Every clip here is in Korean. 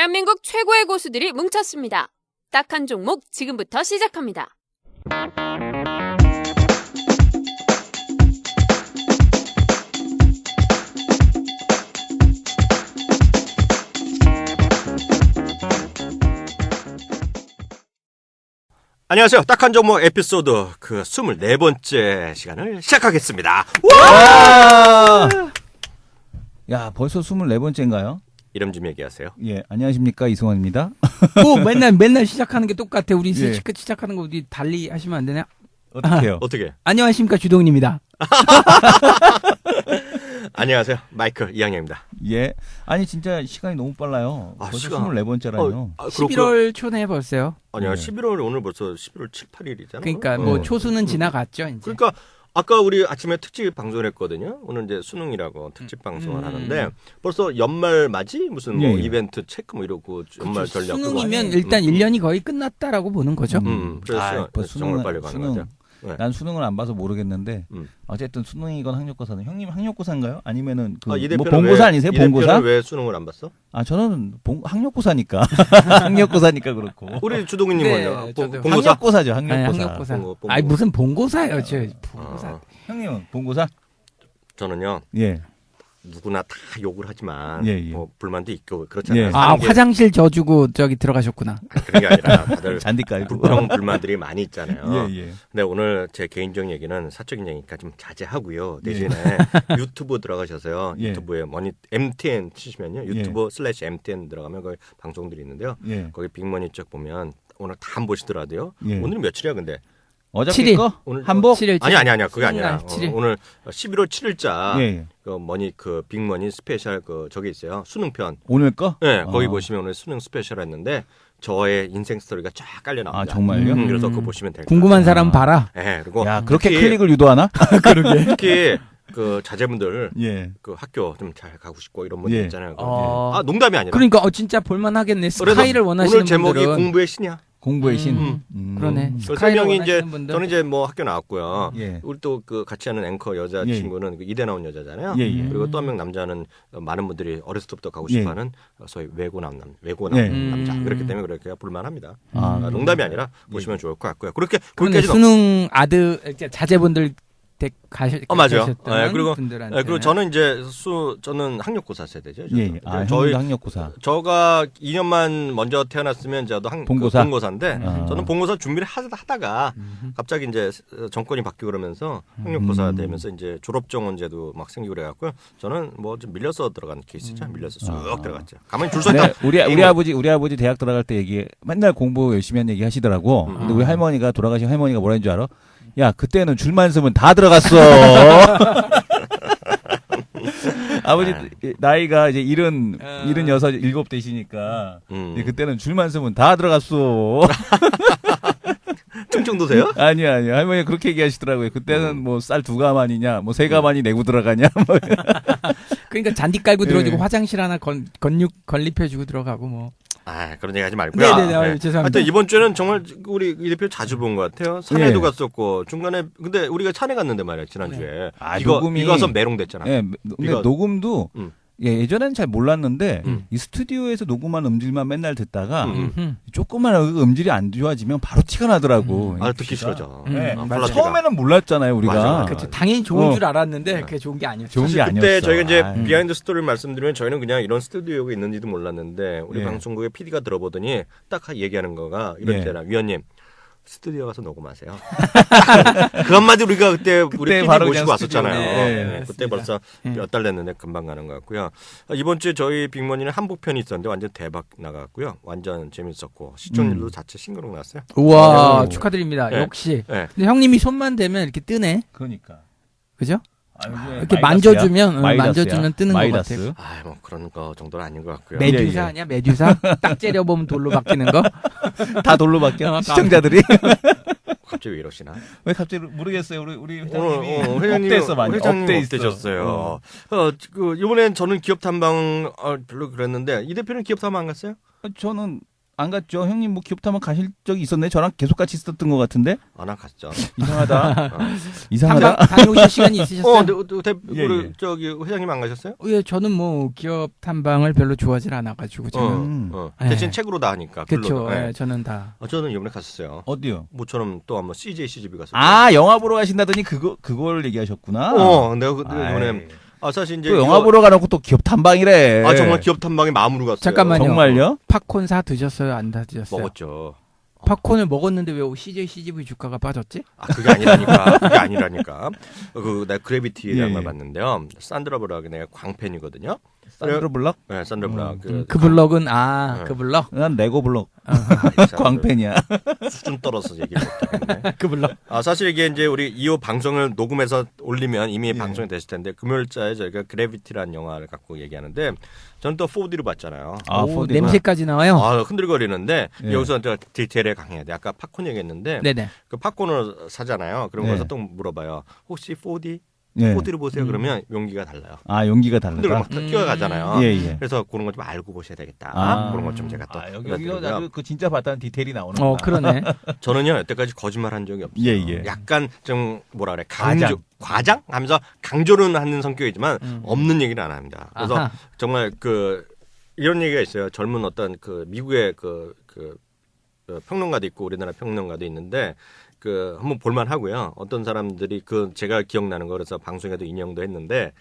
대한민국 최고의 고수들이 뭉쳤습니다. 딱 한 종목 지금부터 시작합니다. 안녕하세요. 딱 한 종목 에피소드 24번째 시간을 시작하겠습니다. 와! 야, 벌써 24번째인가요? 이름 좀 얘기하세요. 예, 안녕하십니까, 이승환입니다. 뭐 맨날 시작하는 게 똑같아. 우리 예. 시작하는 거 우리 달리 하시면 안 되냐? 어떡해요? 어떻게? 안녕하십니까, 주동훈입니다. 안녕하세요. 마이클 이항영입니다. 예. 아니, 진짜 시간이 너무 빨라요. 아, 벌써 시간. 24번째라뇨. 11월 초네 벌써요. 아니야, 네. 11월 오늘 벌써 11월 7, 8일이잖아. 그러니까 뭐 네. 초수는 지나갔죠, 이제. 그러니까 아까 우리 아침에 특집 방송을 했거든요. 오늘 이제 수능이라고 특집 방송을 하는데 벌써 연말 맞이 무슨 뭐 예. 이벤트 체크 뭐 이러고 연말 전략 그거 수능이면 아니에요? 일단 1년이 거의 끝났다고 보는 거죠. 그래서 아, 뭐 정말 빨리 가는 것 같아요. 네. 난 수능을 안 봐서 모르겠는데 음. 어쨌든 수능이건 학력고사는 형님 학력고사인가요? 아니면은 그 이 뭐 대표는 본고사 왜- 아니세요? 이 본고사? 대표는 왜 수능을 안 봤어? 아, 저는 학력고사니까. 학력고사니까 그렇고. 우리 주동희님은요? 네, 저도 본고사? 학력고사죠, 아니, 학력고사. 학력고사. 본고사. 아니 무슨 본고사예요, 저 본고사. 아, 형님은 본고사? 저는요. 예. 누구나 다 욕을 하지만 예, 예. 뭐 불만도 있고 그렇잖아요. 예. 아, 사는 게 화장실 져주고 저기 들어가셨구나. 그런 게 아니라 다들 잔디 깔고. 불평 불만들이 많이 있잖아요. 예, 예. 근데 오늘 제 개인적 얘기는 사적인 얘기니까 좀 자제하고요. 대신에 유튜브 들어가셔서요. 예. 유튜브에 MTN 치시면요. 유튜브 / MTN 들어가면 거기 방송들이 있는데요. 예. 거기 빅머니 쪽 보면 오늘 다 안 보시더라도요. 예. 오늘은 며칠이야 근데? 어저께 7일. 거? 오늘 한복? 7일. 아니야 그게 아니야. 수능 날 7일. 오늘 11월 7일자 예. 그 빅머니 스페셜 저기 있어요. 수능편. 오늘 거? 네, 거기 아. 보시면 오늘 수능 스페셜 했는데 저의 인생 스토리가 쫙 깔려 나옵니다. 아, 정말요? 그래서 그거 보시면 될 거예요. 궁금한 사람 봐라. 네, 그리고 야, 그렇게 특히, 클릭을 유도하나? 특히 그 자제분들 예. 그 학교 좀 잘 가고 싶고 이런 분들 예. 있잖아요. 어. 아, 농담이 아니라. 그러니까 진짜 볼만하겠네. 그래서 스카이를 원하시는 오늘 제목이 분들은. 공부의 신이야. 공부의 신. 그러네. 그래서 세 스카이를 명이 이제 원하시는 분들. 저는 이제 뭐 학교 나왔고요. 예. 우리 또 그 같이 하는 앵커 여자 예. 친구는 그 이대 나온 여자잖아요. 예, 예. 그리고 또 한 명 남자는 많은 분들이 어렸을 때부터 가고 예. 싶어하는 소위 외고 나온 예. 남자. 그렇기 때문에 그렇게 볼만합니다. 아, 농담이 아니라 보시면 좋을 것 같고요. 그렇게 그런데 그렇게까지는 수능 아들 이렇게 자제분들 댁 맞아요. 가셨던 예, 그리고 분들한테 그리고 저는 이제 저는 학력고사 세대죠. 저도. 예. 아, 저희 형님도 학력고사. 저가 2년만 먼저 태어났으면 저도 본고사? 본고사인데 아. 저는 본고사 준비를 하다가 갑자기 이제 정권이 바뀌고 그러면서 학력고사 되면서 이제 졸업정원제도 막 생기고 그래갖고요. 저는 뭐 좀 밀려서 들어간 케이스죠. 밀려서 쑥 들어갔죠. 가만히 줄 서 있다. 네, 우리 아버지 대학 들어갈 때 맨날 공부 열심히 한 얘기 하시더라고. 근데 우리 할머니가 돌아가신 할머니가 뭐라는 줄 알아? 야, 그때는 줄만 서면 다 들어갔어. 아버지 나이가 이제 76, 7 되시니까 그때는 줄만 서면 다 들어갔어. 충청도세요? 아니요. 할머니 그렇게 얘기하시더라고요. 그때는 뭐 쌀 2가마니냐, 뭐 3가마니 내고 들어가냐. 뭐. 그러니까 잔디 깔고 예. 들어주고 화장실 하나 건립해주고 들어가고 뭐. 아, 그런 얘기 하지 말고요. 네네네. 아유, 죄송합니다. 하여튼 이번 주에는 정말 우리 이 대표 자주 본 것 같아요. 산에도 예. 갔었고 중간에 근데 우리가 산에 갔는데 말이야 지난주에. 아, 이거 녹음이- 이거 와서 메롱됐잖아. 예, 근데 이거- 녹음도 예전에는 잘 몰랐는데 음. 이 스튜디오에서 녹음한 음질만 맨날 듣다가 음. 조금만 음질이 안 좋아지면 바로 티가 나더라고. 아, 듣기 싫어져. 네. 맞아요. 폴라티가. 처음에는 몰랐잖아요, 우리가. 맞아. 그렇죠. 당연히 좋은 어. 줄 알았는데 그게 좋은 게 아니었죠. 좋은 게 아니었어. 그때 저희가 이제 아, 비하인드 스토리를 말씀드리면 저희는 그냥 이런 스튜디오가 있는지도 몰랐는데 우리 예. 방송국의 PD가 들어보더니 딱 얘기하는 거가 이렇잖아. 위원님 스튜디오 가서 녹음하세요. 그 한마디 우리가 그때 우리 PD 바로 모시고 그냥 왔었잖아요. 스튜디오네. 네, 네, 그때 맞습니다. 벌써 몇 달 됐는데 금방 가는 것 같고요. 이번 주에 저희 빅머니는 한복편이 있었는데 완전 대박 나갔고요. 완전 재밌었고 시청률도 자체 신기록 났어요. 우와, 오. 축하드립니다. 네. 역시. 네. 근데 형님이 손만 대면 이렇게 뜨네. 그러니까. 그죠? 아, 요즘에 이렇게 마이다스야? 만져주면 만져주면 뜨는 것 마이다스. 같아요. 아, 뭐 그런 거 정도는 아닌 것 같고요. 매- 메듀사 예. 아니야? 메듀사? 딱 째려보면 돌로 바뀌는 거? 다 돌로 바뀌어. 다. 시청자들이. 갑자기 왜 이러시나? 왜 갑자기 모르겠어요. 우리 오늘 회장님이 회장님 업됐어 많이. 회장님 업돼 업되셨어요. 그 이번엔 저는 기업 탐방 별로 그랬는데 이 대표는 기업 탐방 안 갔어요? 저는 안 갔죠. 형님 뭐 기업 탐방 가실 적이 있었네. 저랑 계속 같이 있었던 것 같은데. 안 갔죠. 이상하다. 어. 이상하다. 다녀오실 시간이 있으셨어요? 예, 예. 저기 회장님 안 가셨어요? 예, 저는 뭐 기업 탐방을 별로 좋아하진 않아가지고 저는. 대신 예. 책으로 다 하니까. 그렇죠. 글로. 예, 저는 다. 저는 이번에 갔었어요. 어디요? 모처럼 또 한번 CJ CGV 갔었죠. 아, 영화 보러 가신다더니 그걸 얘기하셨구나. 내가 이번에 아이. 사실 이제 또 영화 보러 가놓고 또 기업 탐방이래. 정말 기업 탐방에 마음으로 갔어요. 잠깐만요. 정말요? 팝콘 사 드셨어요? 안 다 드셨어요? 먹었죠. 팝콘을 먹었는데 왜 CJ CGV 주가가 빠졌지? 그게 아니라니까. 그게 아니라니까. 내가 그래비티라는 예, 걸 예. 봤는데요. 산드라 블락이 내가 광팬이거든요. 산드로 블럭? 네, 산드라 블락. 그 블럭은 네. 그 블럭. 난 레고 블럭 광팬. 광팬이야. 수준 떨어서 얘기를 못하겠네. 그 블럭. 사실 이게 이제 우리 이 방송을 녹음해서 올리면 이미 예. 방송이 됐을 텐데 금요일자에 저희가 그래비티라는 영화를 갖고 얘기하는데 저는 또 4D로 봤잖아요. 오, 4D 가. 냄새까지 나와요? 흔들거리는데 예. 여기서 저 디테일에 강해야 돼. 아까 팝콘 얘기했는데 네네. 그 팝콘을 사잖아요. 그런 네. 거서 또 물어봐요. 혹시 4D? 예. 4D로 보세요. 그러면 용기가 달라요. 용기가 흔들고 다르다. 막 뛰어가잖아요. 예, 예. 그래서 그런 거 좀 알고 보셔야 되겠다. 아. 그런 것 좀 제가 또 여기서 알려드리고요. 나도 그 진짜 봤다는 디테일이 나오는 그러네. 저는요 여태까지 거짓말한 적이 없어요. 예, 예. 약간 좀 뭐라 그래 과장. 하면서 강조는 하는 성격이지만 없는 얘기는 안 합니다. 그래서 아하. 정말 이런 얘기가 있어요. 젊은 어떤 미국의 평론가도 있고 우리나라 평론가도 있는데 한번 볼만 하고요. 어떤 사람들이 제가 기억나는 거 그래서 방송에도 인용도 했는데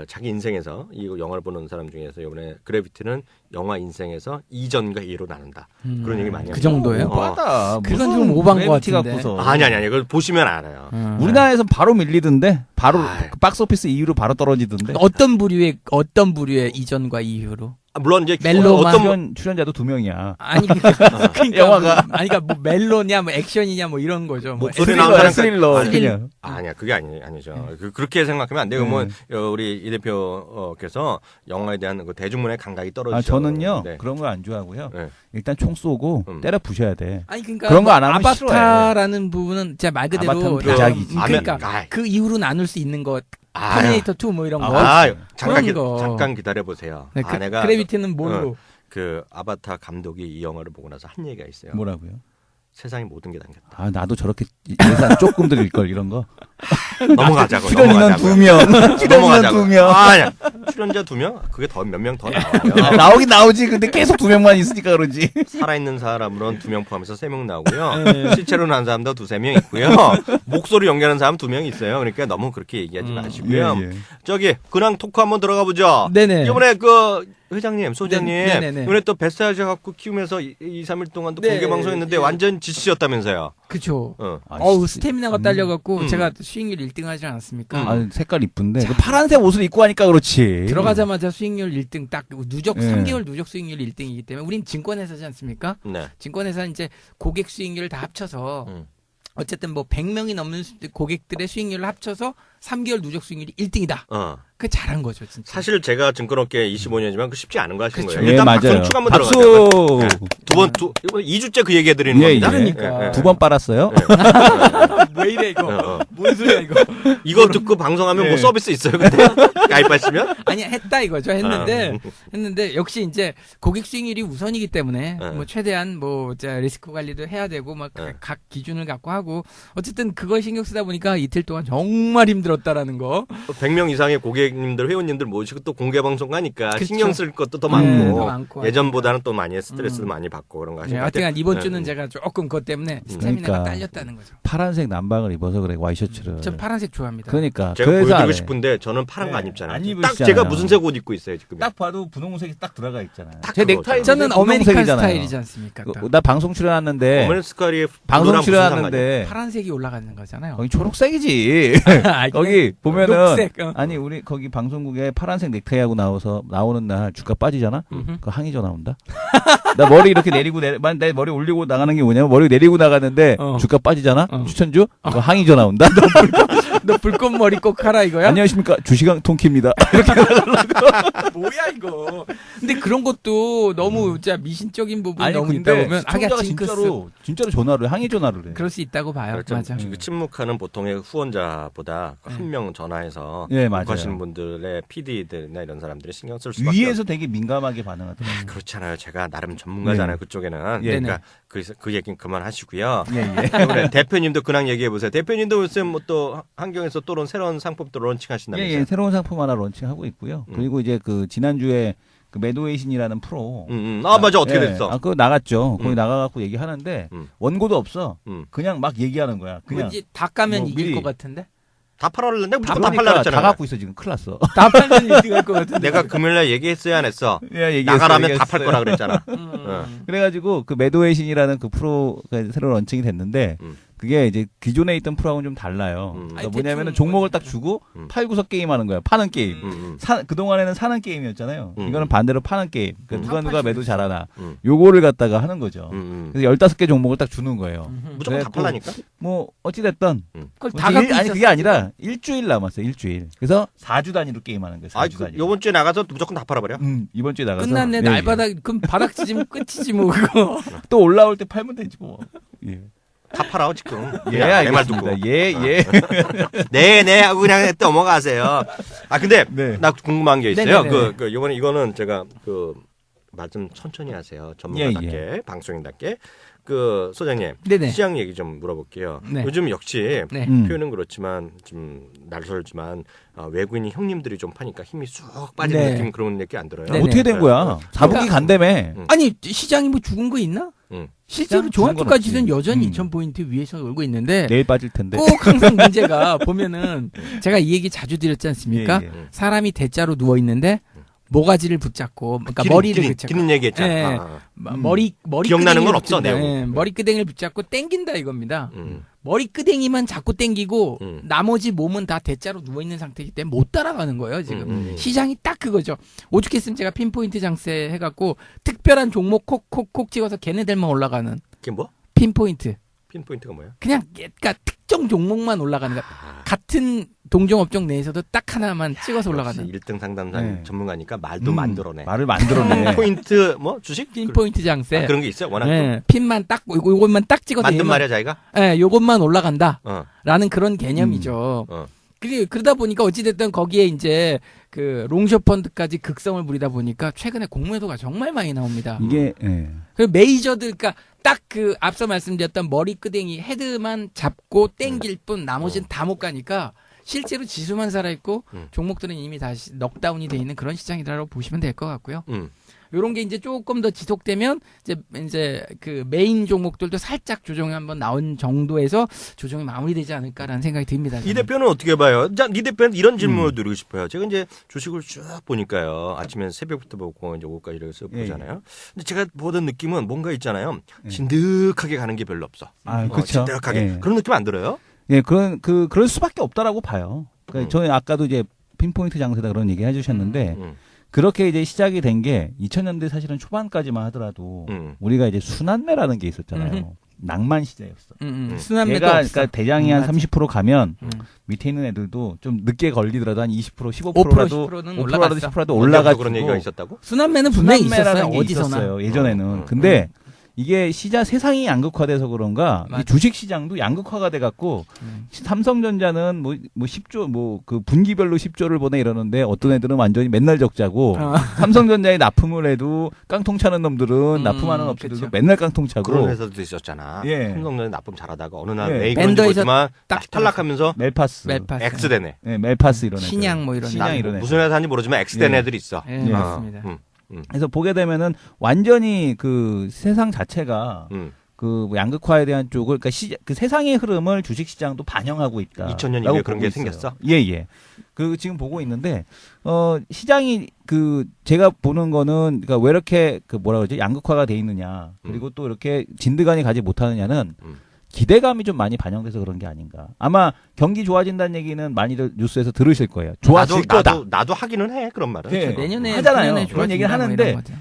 자기 인생에서 이 영화를 보는 사람 중에서 이번에 그래비티는 영화 인생에서 2전과 2로 나눈다. 그런 얘기 많이 합니다. 그 정도예요? 오바다. 그건 좀 오반 것 그래비티 같은데. 갖고서. 아니. 그걸 보시면 알아요. 우리나라에선 바로 밀리던데. 바로 아이. 그 박스오피스 이후로 바로 떨어지던데. 어떤 부류의 이전과 이후로? 물론 이제 멜로만. 출연자도 2명이야. 아니 그러니까 영화가. 뭐 멜로냐 뭐 액션이냐 뭐 이런 거죠. 뭐 목소리 나오는 사람 스릴러. 아니, 그냥. 아니야 그게 아니죠. 그렇게 생각하면 안 돼요. 우리 이 대표께서 영화에 대한 대중문화의 감각이 떨어지죠. 저는요 네. 그런 걸 안 좋아하고요. 네. 일단 총 쏘고 때려 부셔야 돼. 아니 그러니까 그런 거 안 하면 아바타라는 부분은 진짜 말 그대로 아바타는 부작이지. 그러니까 아멘. 그 이후로 나눌 수 있는 거 터미네이터 2 뭐 이런 거. 잠깐 그런 거. 잠깐 기다려 보세요. 네, 내가 그래비티는 뭘로? 아바타 감독이 이 영화를 보고 나서 한 얘기가 있어요. 뭐라고요? 세상에 모든 게 담겼다. 나도 저렇게 예산 조금 드릴 걸 이런 거. 넘어가자고. 출연 인원 2명. 출연 인원 2명. 아니야. 출연자 2명? 그게 몇 명 더 나와요. 나오긴 나오지. 근데 계속 2명만 있으니까 그런지. 살아있는 사람으로는 2명 포함해서 3명 나오고요. 네. 실제로 난 사람도 2-3명 있고요. 목소리 연기하는 사람 2명 있어요. 그러니까 너무 그렇게 얘기하지 마시고요. 예. 저기 근황 토크 한번 들어가 보죠. 네네. 이번에 회장님, 소장님 네네네. 이번에 또 뱃살 하셔갖고 키우면서 2-3일 동안 또 네. 공개 방송했는데 예. 완전 지치셨다면서요. 그쵸. 아, 스태미나가 딸려갖고 음. 제가 수익률 1등 하지 않았습니까? 색깔 이쁜데. 그 파란색 옷을 입고 하니까 그렇지. 들어가자마자 수익률 1등 딱 누적 예. 3개월 누적 수익률 1등이기 때문에 우린 증권회사지 않습니까? 네. 증권회사는 이제 고객 수익률을 다 합쳐서 음. 어쨌든 뭐 100명이 넘는 고객들의 수익률을 합쳐서 3개월 누적 수익률이 1등이다. 그 잘한 거죠, 진짜. 사실 제가 증권업계 25년이지만 그 쉽지 않은 거 하신 그쵸. 거예요. 예, 일단 맞아요. 박수 한번 박수! 들어가죠. 이번 2주째 그 얘기 해드리는 예, 겁니다. 예. 그러니까. 2번 빨았어요. 왜 이래 이거? 어. 뭔 소리야 이거? 이거 듣고 방송하면 뭐 예. 서비스 있어요, 근데? 가입하시면? 아니 했다 이거죠. 했는데 역시 이제 고객 수익률이 우선이기 때문에 뭐 최대한 뭐 리스크 관리도 해야 되고 막 각 기준을 갖고 하고 어쨌든 그걸 신경 쓰다 보니까 이틀 동안 정말 힘들었다라는 거. 100명 이상의 고객님들, 회원님들 모시고 또 공개 방송 가니까 그쵸. 신경 쓸 것도 더 많고, 더 많고 예전보다는 또 많이 스트레스도 많이 받고 그런 거 하시는 것 같아요. 하여튼 이번 주는 제가 조금 그것 때문에 스태미나가 그러니까. 딸렸다는 거죠. 파란색 남방을 입어서 그래 와이셔츠를. 전 파란색 좋아합니다. 그러니까 제가 그래서 보여드리고 안 해. 싶은데 저는 파란 거 안 입잖아요. 안 딱 입으시잖아요. 제가 무슨 색 옷 입고 있어요, 지금. 딱 봐도 분홍색이 딱 들어가 있잖아요. 딱 제 그거 넥타이 저는 어메리칸 스타일이지 않습니까? 딱. 나 방송 출연했는데 어머니 스카리의 방송 출연했는데 파란색이 올라가는 거잖아요. 거기 초록색이지. 거기 보면은 녹색, 아니 우리 거기 방송국에 파란색 넥타이하고 나오는 날 주가 빠지잖아. 음흠. 그 항의전 나온다. 나 머리 이렇게 내리고 내 머리 올리고 나가는 게 뭐냐면 머리 내리고 나가는데 어. 주가 빠지잖아. 어. 추천주 그 항의전 나온다. 너 불꽃 머리 꼭 하라 이거야? 안녕하십니까 주시강 통키입니다. 뭐야 이거. 근데 그런 것도 너무 진짜 미신적인 부분이 아니 너무 있다 근데 보면 시청자가 징크스. 진짜로 전화를 항의 전화를 해. 그럴 수 있다고 봐요. 그렇죠. 맞아. 그 침묵하는 보통의 후원자보다 한 명 전화해서 예, 맞아요. 하시는 분들의 PD들이나 이런 사람들이 신경 쓸 수밖에 위에서 되게 민감하게 반응하더라고요. 그렇잖아요. 제가 나름 전문가잖아요. 네. 그쪽에는. 예. 그러니까 그 얘기는 그만하시고요. 예, 예. 이번에 대표님도 근황 얘기해 보세요. 대표님도 요새 뭐 또 환경에서 또 새로운 상품도 론칭하신다면서요? 예, 예, 새로운 상품 하나 론칭하고 있고요. 그리고 이제 그 지난주에 그 매도웨이신이라는 프로. 아 맞아 어떻게 예, 됐어? 아, 그거 나갔죠. 거기 나가갖고 얘기하는데 원고도 없어. 그냥 막 얘기하는 거야. 그냥 왠지 다 까면 뭐 이길 미리. 것 같은데? 다 팔았는데 무조건 다 그러니까 팔라 그랬잖아. 다 갖고 있어 지금 큰일 났어. 다 팔면 이길 것 같은데. 내가 금요일날 얘기했어야 안 했어. 예, 얘기했어요, 나가라면 다 팔 얘기했어요. 거라 그랬잖아. 그래가지고 그 매도웨이신이라는 그 프로가 새로 런칭이 됐는데 그게 이제 기존에 있던 프로하고는 좀 달라요. 그러니까 아니, 뭐냐면은 대충 종목을 딱 주고 팔고서 게임하는 거야. 파는 게임. 그동안에는 사는 게임이었잖아요. 이거는 반대로 파는 게임. 그러니까 누가 매도 잘하나. 요거를 갖다가 하는 거죠. 그래서 15개 종목을 딱 주는 거예요. 무조건 다 그래갖고 팔라니까. 뭐 어찌됐든 그걸 다 갖고 아니 있었어. 그게 아니라 일주일 남았어요. 일주일. 그래서 4주 단위로 게임하는 거예요. 4주 단위로. 요번 주에 나가서 무조건 다 팔아버려. 이번 주에 나가서 끝났네. 예, 날바닥 그럼 바닥 지지면 끝이지 뭐 그거. 예. 또 올라올 때 팔면 되지 뭐. 예. 다 팔아 지금. 예, 내 말 듣고. 알겠습니다. 예, 예. 네네 하고 그냥 넘어가세요. 아 근데 네. 나 궁금한 게 있어요. 네네네. 그 이번에 이거는 제가 말 좀 천천히 하세요. 전문가답게 예, 방송인답게. 그 소장님 네네. 시장 얘기 좀 물어볼게요. 네. 요즘 역시 네. 표현은 그렇지만 좀 날설지만 외국인이 형님들이 좀 파니까 힘이 쑥 빠지는 네. 느낌 그런 느낌 안 들어요? 네네. 어떻게 된 거야? 자국이 그러니까- 간다며. 아니 시장이 뭐 죽은 거 있나? 실제로 시장 죽은 건 종합주가지수는 없지. 여전히 2,000포인트 위에서 놀고 있는데 내일 빠질 텐데. 꼭 항상 문제가 보면은 제가 이 얘기 자주 드렸지 않습니까? 예, 예. 사람이 대자로 누워 있는데 모가지를 붙잡고 그러니까 머리를 붙잡고 기린 얘기했잖아. 예. 아. 머리 기억나는 건 끄댕이를 없어, 붙인다. 내용. 예, 머리 끄댕이를 붙잡고 땡긴다 이겁니다. 음. 머리 끄댕이만 자꾸 땡기고 음. 나머지 몸은 다 대자로 누워 있는 상태이기 때문에 못 따라가는 거예요 지금. 시장이 딱 그거죠. 오죽했으면 제가 핀포인트 장세 해갖고 특별한 종목 콕콕콕 찍어서 걔네들만 올라가는 그게 뭐? 핀포인트. 핀포인트가 뭐야? 그냥 그러니까 특정 종목만 올라가는 거. 같은 동종업종 내에서도 딱 하나만 찍어서 올라가는. 1등 상담사 네. 전문가니까 말도 만들어내. 말을 만들어내. 포인트 뭐 주식? 핀포인트 장세. 아, 그런 게 있어요. 워낙 예, 핀만 딱 요것만 딱 찍어서 만든 얘만- 말이야 자기가. 예, 요것만 올라간다. 어. 라는 그런 개념이죠. 그러다 보니까 어찌됐든 거기에 이제 그 롱숏 펀드까지 극성을 부리다 보니까 최근에 공매도가 정말 많이 나옵니다. 이게 예. 그 메이저들, 그러니까 딱 그 앞서 말씀드렸던 머리끄댕이 헤드만 잡고 땡길 뿐 나머지는 다 못 가니까 실제로 지수만 살아있고 종목들은 이미 다시 넉다운이 돼 있는 그런 시장이라고 보시면 될 것 같고요. 요런 게 이제 조금 더 지속되면 이제 그 메인 종목들도 살짝 조정이 한번 나온 정도에서 조정이 마무리되지 않을까라는 생각이 듭니다. 이 저는. 대표는 어떻게 봐요? 자, 이 대표는 이런 질문을 드리고 싶어요. 제가 이제 주식을 쭉 보니까요. 아침에 새벽부터 보고 이제 오후까지 이렇게 예, 보잖아요. 근데 제가 보던 느낌은 뭔가 있잖아요. 진득하게 가는 게 별로 없어. 아, 그렇죠. 진득하게. 예. 그런 느낌 안 들어요? 예, 그럴 수밖에 없다라고 봐요. 그러니까 저는 아까도 이제 핀포인트 장세다 그런 얘기 해주셨는데 그렇게 이제 시작이 된 게 2000년대 사실은 초반까지만 하더라도 우리가 이제 순환매라는 게 있었잖아요. 낭만 시대였어. 순환매도 얘가 없어. 그러니까 대장이 한 맞아. 30% 가면 밑에 있는 애들도 좀 늦게 걸리더라도 한 20%, 15%라도 10%는 5%라도 올라갔어. 10%라도 언제부터 올라가지고 그런 얘기가 있었다고? 순환매는 분명히 순환매라는 있었어요. 게 어디서나. 있었어요. 예전에는. 근데 이게 세상이 양극화돼서 그런가 이 맞아. 주식 시장도 양극화가 돼 갖고 삼성전자는 뭐 10조 뭐 그 분기별로 10조를 보내 이러는데 어떤 애들은 완전히 맨날 적자고 삼성전자에 납품을 해도 깡통 차는 놈들은 납품하는 업체들도 그쵸. 맨날 깡통 차고 그런 회사도 있었잖아. 예. 삼성전자 납품 잘하다가 어느 날 예. 왜 그런지 밴더에서 모르지만 딱 탈락하면서 멜파스, 멜파스. X되네. 예, 멜파스 이런 애들. 신양 뭐 이런 신양 난 이런 애들. 무슨 회사인지 모르지만 X된 예. 애들이 있어. 예, 예. 맞습니다. 그래서 보게 되면은 완전히 그 세상 자체가 그뭐 양극화에 대한 쪽을 그러니까 그 세상의 흐름을 주식 시장도 반영하고 있다. 2000년 라고 이후에 그런 보고 게 있어요. 생겼어? 예, 예. 그 지금 보고 있는데 시장이 그 제가 보는 거는 그러니까 왜 이렇게 그 뭐라 그러지? 양극화가 돼 있느냐. 그리고 또 이렇게 진드간이 가지 못하느냐는 기대감이 좀 많이 반영돼서 그런 게 아닌가. 아마 경기 좋아진다는 얘기는 많이들 뉴스에서 들으실 거예요. 좋아질 거다. 나도 하기는 해 그런 말은. 예. 내년에 하잖아요. 내년에 그런 얘기를 좋아진다 뭐 하는데 이런 거죠.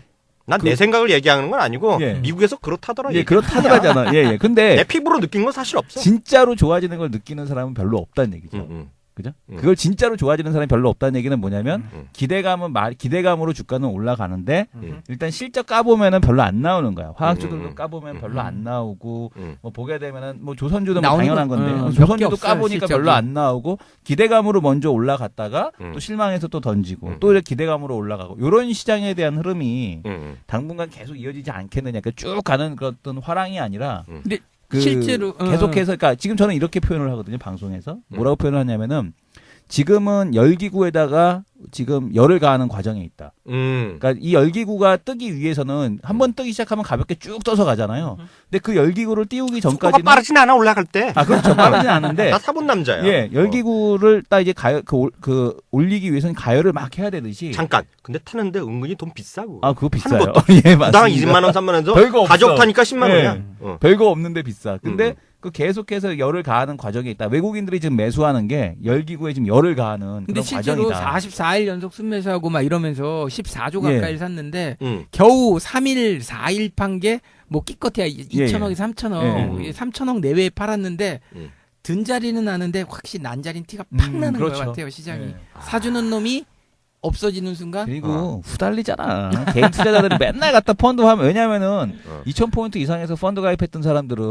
난 내 생각을 얘기하는 건 아니고 예. 미국에서 그렇다더라. 예, 그렇다더라잖아. 예, 예. 근데 내 피부로 느낀 건 사실 없어. 진짜로 좋아지는 걸 느끼는 사람은 별로 없다는 얘기죠. 그죠? 그걸 진짜로 좋아지는 사람이 별로 없다는 얘기는 뭐냐면 기대감으로 주가는 올라가는데 일단 실적 까보면은 별로 안 나오는 거야. 화학주들도 까보면 별로 안 나오고 뭐 보게 되면은 뭐 조선주도 뭐 당연한 건데 조선주도 까보니까 실적이. 별로 안 나오고 기대감으로 먼저 올라갔다가 또 실망해서 또 던지고 또 이렇게 기대감으로 올라가고 이런 시장에 대한 흐름이 당분간 계속 이어지지 않겠느냐. 그러니까 쭉 가는 그런 어떤 화랑이 아니라 근데 그 실제로 계속해서 그러니까 지금 저는 이렇게 표현을 하거든요. 방송에서 뭐라고 표현을 하냐면은 지금은 열기구에다가 지금 열을 가하는 과정에 있다. 그러니까 이 열기구가 뜨기 위해서는 한번 뜨기 시작하면 가볍게 쭉 떠서 가잖아요. 근데 그 열기구를 띄우기 속도가 전까지는 빠르진 않아 올라갈 때. 아 그렇죠. 빠르진 않은데 나 사본 남자야. 예, 열기구를 딱 이제 올리기 위해서는 가열을 막 해야 되듯이. 잠깐. 근데 타는데 은근히 돈 비싸고. 아 그거 비싸요. 것도. 예, 맞습니다. 당 20만 원, 3만 원에서 별거 없어. 가족 타니까 10만 원이야. 예. 별거 없는데 비싸. 근데 그 계속해서 열을 가하는 과정에 있다. 외국인들이 지금 매수하는 게 열기구에 지금 열을 가하는 근데 그런 실제로 과정이다. 44일 연속 순매수하고 막 이러면서 14조 예. 가까이 샀는데 응. 겨우 3일 4일 판 게 뭐 끼껏해야 예, 2천억에 3천억 예. 3천억 내외에 팔았는데 음. 든 자리는 아는데 확실히 난 자리는 티가 팍 나는 그렇죠. 것 같아요 시장이. 예. 사주는 놈이 없어지는 순간 그리고 후달리잖아. 개인 투자자들이 맨날 갖다 펀드 하면 왜냐면은 2,000포인트 이상에서 펀드 가입했던 사람들은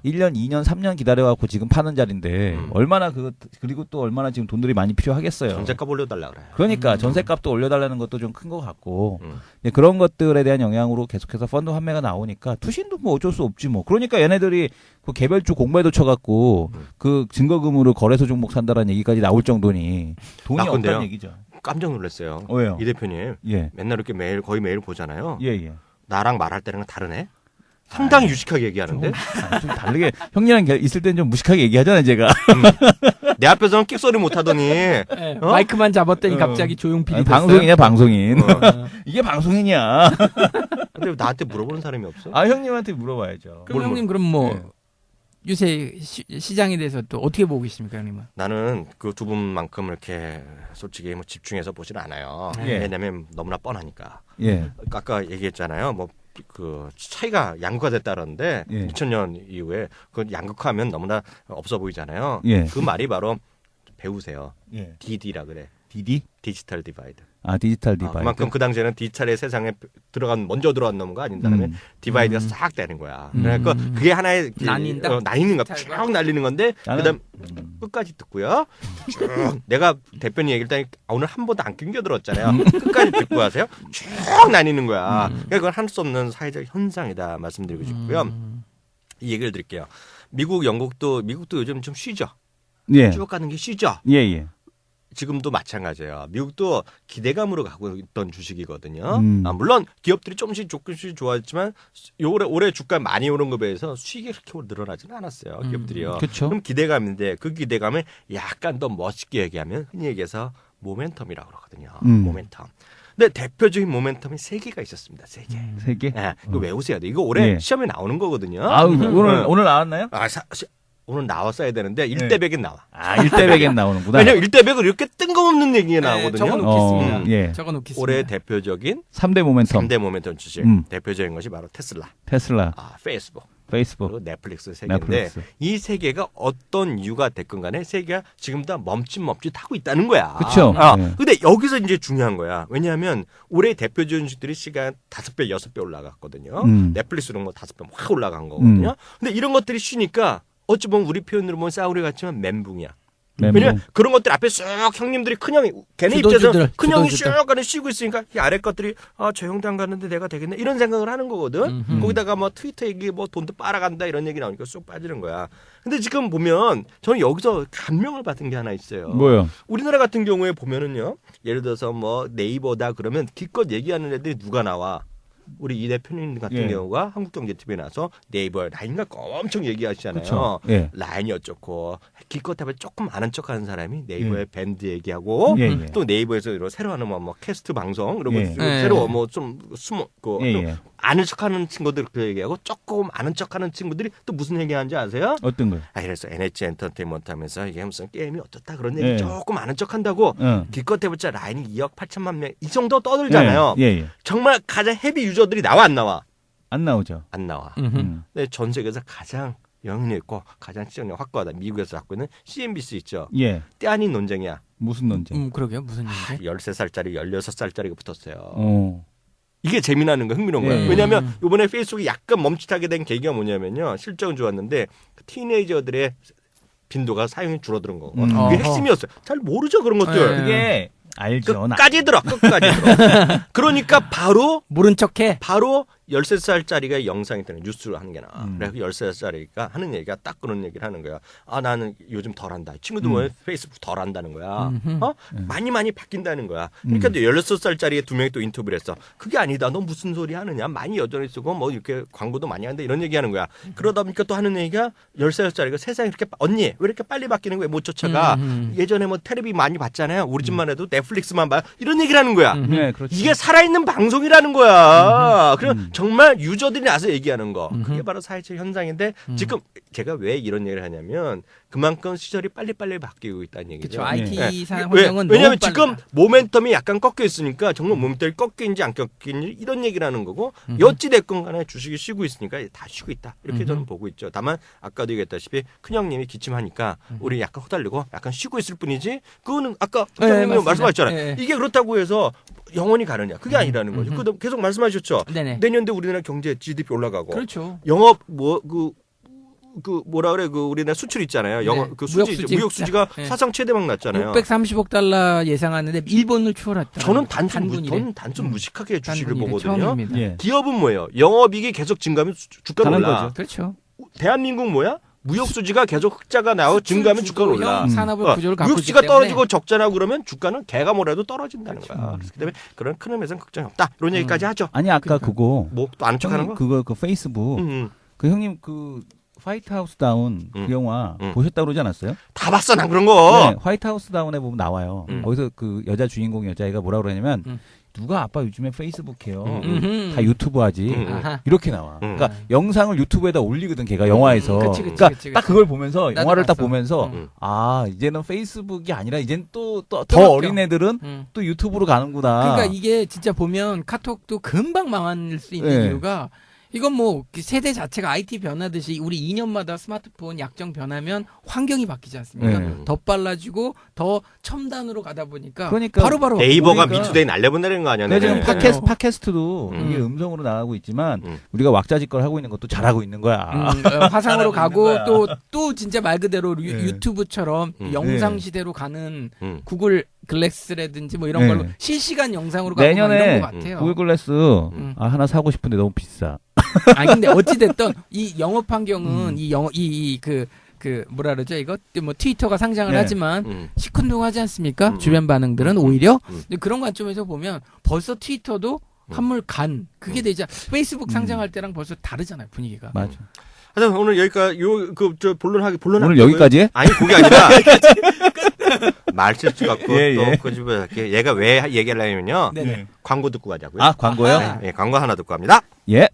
1년, 2년, 3년 기다려갖고 지금 파는 자리인데 얼마나 그리고 또 얼마나 지금 돈들이 많이 필요하겠어요. 전세값 올려달라 그래. 그러니까 전세값도 올려달라는 것도 좀 큰 것 같고 그런 것들에 대한 영향으로 계속해서 펀드 판매가 나오니까 투신도 뭐 어쩔 수 없지 뭐. 그러니까 얘네들이 그 개별주 공매도 쳐갖고 그 증거금으로 거래소 종목 산다라는 얘기까지 나올 정도니 돈이 아, 근데요. 없다는 얘기죠. 깜짝 놀랐어요. 왜요? 이 대표님 예, 맨날 이렇게 거의 매일 보잖아요. 예, 예. 나랑 말할 때랑 다르네. 상당히 유식하게 얘기하는데 좀 다르게 형님이랑 있을 때는 좀 무식하게 얘기하잖아요, 제가. 내 앞에서는 끽소리 못하더니 예, 어? 마이크만 잡았더니 갑자기 조용필이 아니, 됐어요. 방송이냐, 방송인. 이게 방송이냐. 근데 나한테 물어보는 사람이 없어. 아, 형님한테 물어봐야죠. 그럼 뭘, 형님 그럼 뭐 예. 요새 시장에 대해서 또 어떻게 보고 계십니까 형님은? 나는 그 두 분만큼 이렇게 솔직히 뭐 집중해서 보진 않아요. 예. 왜냐면 너무나 뻔하니까. 예. 아까 얘기했잖아요. 뭐 그 차이가 양극화 됐다는데 예. 2000년 이후에 그 양극화하면 너무나 없어 보이잖아요. 예. 그 말이 바로 배우세요. 예. DD라 그래. 디디? 디지털 디바이드. 아, 디지털 디바이드. 그만큼 그 당시에는 디지털의 세상에 먼저 들어간 놈과 아닌 다음에 디바이드가 싹 되는 거야. 그러니까 그게 하나의 나뉜다? 나뉘는 거, 디지털과? 쭉 날리는 건데 그다음 끝까지 듣고요. 쭉 내가 대표님 얘기를 했더니 오늘 한 번도 안 끊겨 들었잖아요. 끝까지 듣고 하세요. 쭉 나뉘는 거야. 그러니까 그건 할 수 없는 사회적 현상이다 말씀드리고 싶고요. 이 얘기를 드릴게요. 미국, 영국도 요즘 좀 쉬죠. 예. 쭉 가는 게 쉬죠. 예, 예. 지금도 마찬가지예요. 미국도 기대감으로 가고 있던 주식이거든요. 물론 기업들이 조금씩 좋아졌지만 올해 주가 많이 오른 것에 비해서 수익이 그렇게 늘어나지는 않았어요. 기업들이요. 그쵸. 그럼 기대감인데 그 기대감을 약간 더 멋있게 얘기하면 흔히 얘기해서 모멘텀이라고 그러거든요. 모멘텀. 근데 대표적인 모멘텀이 3개가 있었습니다. 3개. 3개? 예, 이거 외우셔야 돼. 이거 올해 예. 시험에 나오는 거거든요. 아, 오늘 나왔나요? 오늘 나왔어야 되는데 1대100엔 나와. 아, 1대100엔 나오는구나. 왜냐면 1대100은 이렇게 뜬금없는 얘기가 나오거든요. 적어놓겠습니다. 예. 적어놓겠습니다. 올해 대표적인 3대 모멘텀. 3대 모멘텀 주식 대표적인 것이 바로 테슬라, 테슬라, 페이스북, 페이스북, 그리고 넷플릭스 3개인데 이 3개가 어떤 이유가 됐건 간에 3개가 지금 다 멈칫멈칫하고 있다는 거야. 그쵸. 예. 근데 여기서 이제 중요한 거야. 왜냐하면 올해 대표적인 주식들이 시간 5배, 6배 올라갔거든요. 넷플릭스는 뭐 5배 확 올라간 거거든요. 근데 이런 것들이 쉬니까 어찌 보면 우리 표현으로 보면 싸구려 같지만 멘붕이야. 왜냐면 그런 것들 앞에 쑥 형님들이 큰형이 걔네 입장에서 큰형이 쑥 가는 쉬고 있으니까 이 아래 것들이 저 형도 안 갔는데 내가 되겠네 이런 생각을 하는 거거든. 거기다가 뭐 트위터 얘기 뭐 돈도 빨아간다 이런 얘기 나오니까 쑥 빠지는 거야. 근데 지금 보면 저는 여기서 감명을 받은 게 하나 있어요. 뭐요? 우리나라 같은 경우에 보면은요. 예를 들어서 뭐 네이버다 그러면 기껏 얘기하는 애들이 누가 나와? 우리 이 대표님 같은 경우가 한국경제TV에 나와서 네이버 라인과 엄청 얘기하시잖아요. 그쵸. 예. 라인이 어쩌고 기껏 하면 조금 아는 척하는 사람이 네이버의 밴드 얘기하고 또 네이버에서 새로 하는 뭐 캐스트 방송 이런 거 새로 뭐 좀 숨어 아는 척하는 친구들 그 얘기하고 조금 아는 척하는 친구들이 또 무슨 얘기하는지 아세요? 어떤 거요? 그래서 NH 엔터테인먼트 하면서 이게 무슨 게임이 어떻다 그런 얘기 조금 아는 척한다고 기껏 해봤자 라인이 2억 8천만 명 이 정도 떠들잖아요. 정말 가장 헤비 유저 유저들이 나와 안 나와? 안 나오죠. 안 나와. 음. 근데 전 세계에서 가장 영향력 있고 가장 시청력 확고하다. 미국에서 갖고 있는 CNBC 있죠. 예. 때 아닌 논쟁이야. 무슨 논쟁? 그러게요. 무슨 얘기? 13살짜리, 16살짜리가 붙었어요. 어. 이게 재미나는 거, 흥미로운 거예요. 예. 왜냐하면 이번에 페이스북이 약간 멈칫하게 된 계기가 뭐냐면요. 실적은 좋았는데 티네이저들의 빈도가 사용이 줄어드는 거고. 그게 어허. 핵심이었어요. 잘 모르죠 그런 것들. 예. 그게 알죠. 끝까지 들어. 그러니까 바로 모른 척해. 13살짜리가 영상이 되는 뉴스를 하는 게 나아. 그래서 13살짜리가 하는 얘기가 딱 그런 얘기를 하는 거야. 아, 나는 요즘 덜 한다. 친구들 뭐 페이스북 덜 한다는 거야. 어? 많이 바뀐다는 거야. 그러니까 16살짜리 두 명이 또 인터뷰를 했어. 그게 아니다. 너 무슨 소리 하느냐. 많이 여전히 쓰고 뭐 이렇게 광고도 많이 한다. 이런 얘기 하는 거야. 그러다 보니까 또 하는 얘기가 13살짜리가 세상이 이렇게 언니 왜 이렇게 빨리 바뀌는 거야. 못 쫓아가. 예전에 뭐 텔레비 많이 봤잖아요. 우리 집만 해도 넷플릭스만 봐요. 이런 얘기를 하는 거야. 네, 그렇죠. 이게 살아있는 방송이라는 거야. 그럼 정말 유저들이 나서 얘기하는 거. 그게 바로 사회적 현상인데 지금 제가 왜 이런 얘기를 하냐면 그만큼 시절이 빨리빨리 바뀌고 있다는 얘기죠. 그렇죠. IT 산업 왜? 환경은 왜냐하면 너무 지금 빠르다. 모멘텀이 약간 꺾여 있으니까 정말 모멘텀이 꺾여있는지 안 꺾여있는지 이런 얘기를 하는 거고 어찌 됐건 간에 주식이 쉬고 있으니까 다 쉬고 있다. 이렇게 저는 보고 있죠. 다만 아까도 얘기했다시피 큰형님이 기침하니까 우리 약간 호달리고 약간 쉬고 있을 뿐이지 그거는 아까 큰형님이 맞습니다. 말씀하셨잖아요. 네. 이게 그렇다고 해서 영원히 가느냐. 그게 아니라는 거죠. 그도 계속 말씀하셨죠. 네네. 내년도 우리나라 경제 GDP 올라가고 그렇죠. 영업 뭐라 그래 우리나라 수출 있잖아요. 영업 네. 그 수지 무역 수지가 네. 사상 최대박 났잖아요. 630억 달러 예상하는데 일본을 추월했다. 저는 단군이래. 단순 무식하게 주식을 단군이래. 보거든요. 처음입니다. 예. 기업은 뭐예요? 영업이익이 계속 증가하면 주가가 가는 올라. 거죠. 그렇죠. 대한민국 뭐야? 무역 수지가 계속 흑자가 나고 증가하면 주가가 올라. 산업의 구조를 갖고 무역 있기 수지가 때문에 떨어지고 적자나 그러면 주가는 개가 뭐라도 떨어진다는 거야. 그렇기 때문에 그런 큰 의미에서는 걱정이 없다. 이런 얘기까지 하죠. 아니 아까 그거 뭐 또 아는 척하는 형님 거? 그거 그 페이스북 그 형님 그 화이트 하우스 다운 그 영화 보셨다고 그러지 않았어요? 다 봤어 난 그런 거. 네, 화이트 하우스 다운에 보면 나와요. 거기서 그 여자 주인공 여자애가 뭐라 그러냐면 누가 아빠 요즘에 페이스북 해요. 다 유튜브 하지. 아하. 이렇게 나와. 그러니까 영상을 유튜브에다 올리거든 걔가 영화에서. 그치. 그러니까 그치. 딱 그걸 보면서 나도 영화를 딱 봤어. 보면서 아 이제는 페이스북이 아니라 이제는 또 더 바뀌어. 어린 애들은 또 유튜브로 가는구나. 그러니까 이게 진짜 보면 카톡도 금방 망할 수 있는 네. 이유가 이건 뭐 세대 자체가 IT 변하듯이 우리 2년마다 스마트폰 약정 변하면 환경이 바뀌지 않습니까? 네. 더 빨라지고 더 첨단으로 가다 보니까 그러니까 바로바로 네이버가 그러니까. 미투데이 날려보내는 거 아니야? 근데 지금 내년에. 팟캐스트도 이게 음성으로 나가고 있지만 음. 우리가 왁자지껄 하고 있는 것도 잘하고 있는 거야. 화상으로 가고 있는 거야. 또 진짜 말 그대로 네. 유튜브처럼 영상 시대로 가는 구글 글래스라든지 뭐 이런 네. 걸로 실시간 영상으로 가고 막 내년에 이런 것 같아요. 구글 글래스 하나 사고 싶은데 너무 비싸. 아니 근데 어찌 됐든 이 영업 환경은 그 뭐라 그러죠 이거 뭐 트위터가 상장을 네. 하지만 시큰둥하지 않습니까? 주변 반응들은 오히려 근데 그런 관점에서 보면 벌써 트위터도 한물 간 그게 되자 페이스북 상장할 때랑 벌써 다르잖아요 분위기가. 맞아. 하여튼 오늘 여기까지 저 본론 오늘 여기까지 해? 아니 그게 아니라 말실수 갖고 예, 또 예. 끄집어낼게. 얘가 왜 얘기를 하냐면요. 네네. 광고 듣고 가자고요. 아 광고요? 아하. 네, 광고 하나 듣고 갑니다. 예.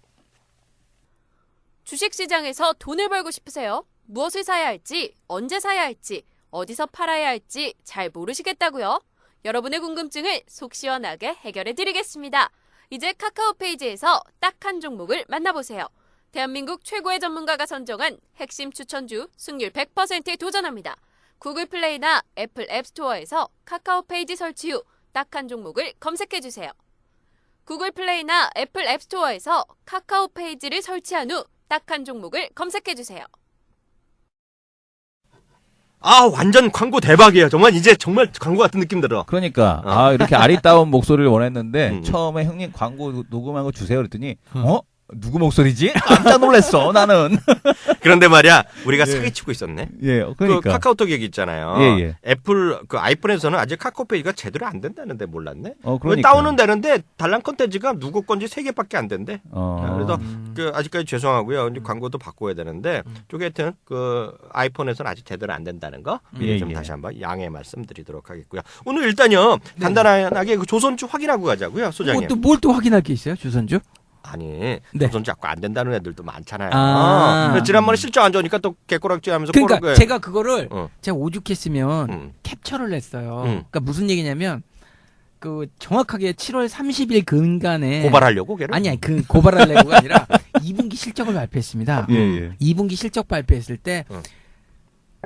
주식시장에서 돈을 벌고 싶으세요? 무엇을 사야 할지, 언제 사야 할지, 어디서 팔아야 할지 잘 모르시겠다고요? 여러분의 궁금증을 속 시원하게 해결해 드리겠습니다. 이제 카카오 페이지에서 딱 한 종목을 만나보세요. 대한민국 최고의 전문가가 선정한 핵심 추천주 승률 100%에 도전합니다. 구글 플레이나 애플 앱스토어에서 카카오 페이지 설치 후 딱 한 종목을 검색해 주세요. 구글 플레이나 애플 앱스토어에서 카카오 페이지를 설치한 후 딱 한 종목을 검색해 주세요. 아 완전 광고 대박이에요. 정말 이제 정말 광고 같은 느낌 들어. 그러니까 아 이렇게 아리따운 목소리를 원했는데 음. 처음에 형님 광고 녹음한 거 주세요 그랬더니 누구 목소리지? 깜짝 놀랐어 나는. 그런데 말이야 우리가 사기치고 있었네. 예, 그 그러니까. 카카오톡 얘기 있잖아요. 예, 예. 애플 그 아이폰에서는 아직 카카오페이가 제대로 안 된다는데 몰랐네. 그러니까. 다운은 되는데 달랑 컨텐츠가 누구 건지 3개밖에 안 된대. 그래서 그 아직까지 죄송하고요. 이제 광고도 바꿔야 되는데 쪽에 하여튼 그 아이폰에서는 아직 제대로 안 된다는 거 미리 예, 좀 예. 다시 한번 양해 말씀드리도록 하겠고요. 오늘 일단요 간단하게 그 조선주 확인하고 가자고요, 소장님. 뭘 또 확인할 게 있어요 주선주? 아니 네. 조선주 자꾸 안 된다는 애들도 많잖아요. 아. 지난번에 실적 안 좋으니까 또 개꼬락지 하면서 그러니까 꼬르게. 제가 그거를 어. 제가 오죽했으면 음. 캡처를 했어요. 음. 그러니까 무슨 얘기냐면 그 정확하게 7월 30일 근간에 고발하려고 걔를? 아니 그 고발하려고가 아니라 2분기 실적을 발표했습니다. 예. 2분기 실적 발표했을 때 응.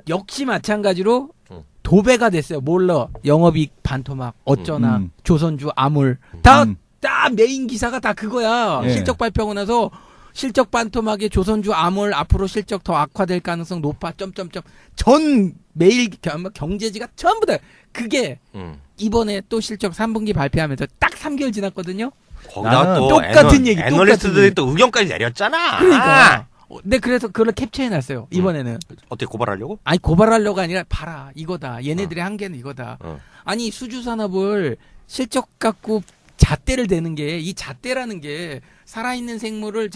역시 마찬가지로 응. 도배가 됐어요. 몰러 영업이익 반토막 어쩌나 조선주 아물 다 메인 기사가 다 그거야. 예. 실적 발표하고 나서 실적 반토막에 조선주 아몰 앞으로 실적 더 악화될 가능성 높아 점점점 전 매일 경제지가 전부 다 그게 이번에 또 실적 3분기 발표하면서 딱 3개월 지났거든요. 거기다가 나는 또 똑같은 얘기, 애널리스트들이 똑같은 또 의견까지 내렸잖아. 그러니까. 네, 그래서 그걸 캡처해놨어요. 이번에는. 어떻게 고발하려고? 아니 고발하려고 아니라 봐라 이거다. 얘네들의 한계는 이거다. 아니 수주산업을 실적 갖고 잣대를 대는 게 이 잣대라는 게 살아있는 생물을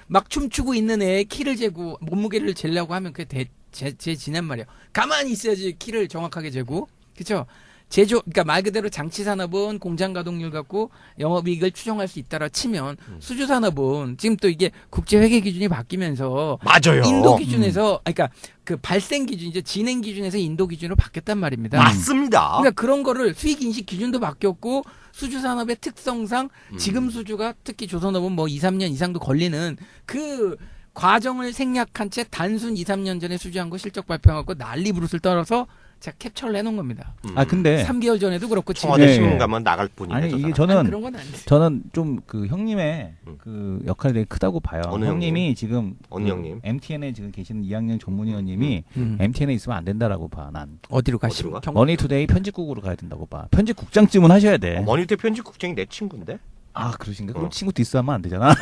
막 춤추고 있는 애의 키를 재고 몸무게를 재려고 하면 그게 재지냔 말이야. 가만히 있어야지 키를 정확하게 재고. 그렇죠? 그러니까 말 그대로 장치산업은 공장 가동률 갖고 영업이익을 추정할 수 있다라 치면 수주산업은 지금 또 이게 국제회계 기준이 바뀌면서 맞아요. 인도 기준에서 그러니까 그 발생 기준 이제 진행 기준에서 인도 기준으로 바뀌었단 말입니다. 맞습니다. 그러니까 그런 거를 수익 인식 기준도 바뀌었고 수주산업의 특성상 지금 수주가 특히 조선업은 뭐 2, 3년 이상도 걸리는 그 과정을 생략한 채 단순 2, 3년 전에 수주한 거 실적 발표하고 난리 부르스를 떨어서 제가 캡처를 해놓은 겁니다. 아 근데 3개월 전에도 그렇고 청와대 예, 신문 예. 가면 나갈 뿐이네. 아니 저 이게 사람. 그런 건 아니지. 저는 좀 그 형님의 그 역할이 되게 크다고 봐요. 어느 형님이 형님? 지금 어느 형님? MTN에 지금 계시는 2학년 전문위원님이 음. MTN에 있으면 안 된다라고 봐. 난 어디로 어디로 가시면 가? 머니투데이 편집국으로 가야 된다고 봐. 편집국장쯤은 하셔야 돼. 머니터 편집국장이 내 친구인데? 아 그러신가? 그럼 어. 친구 디스하면 안 되잖아.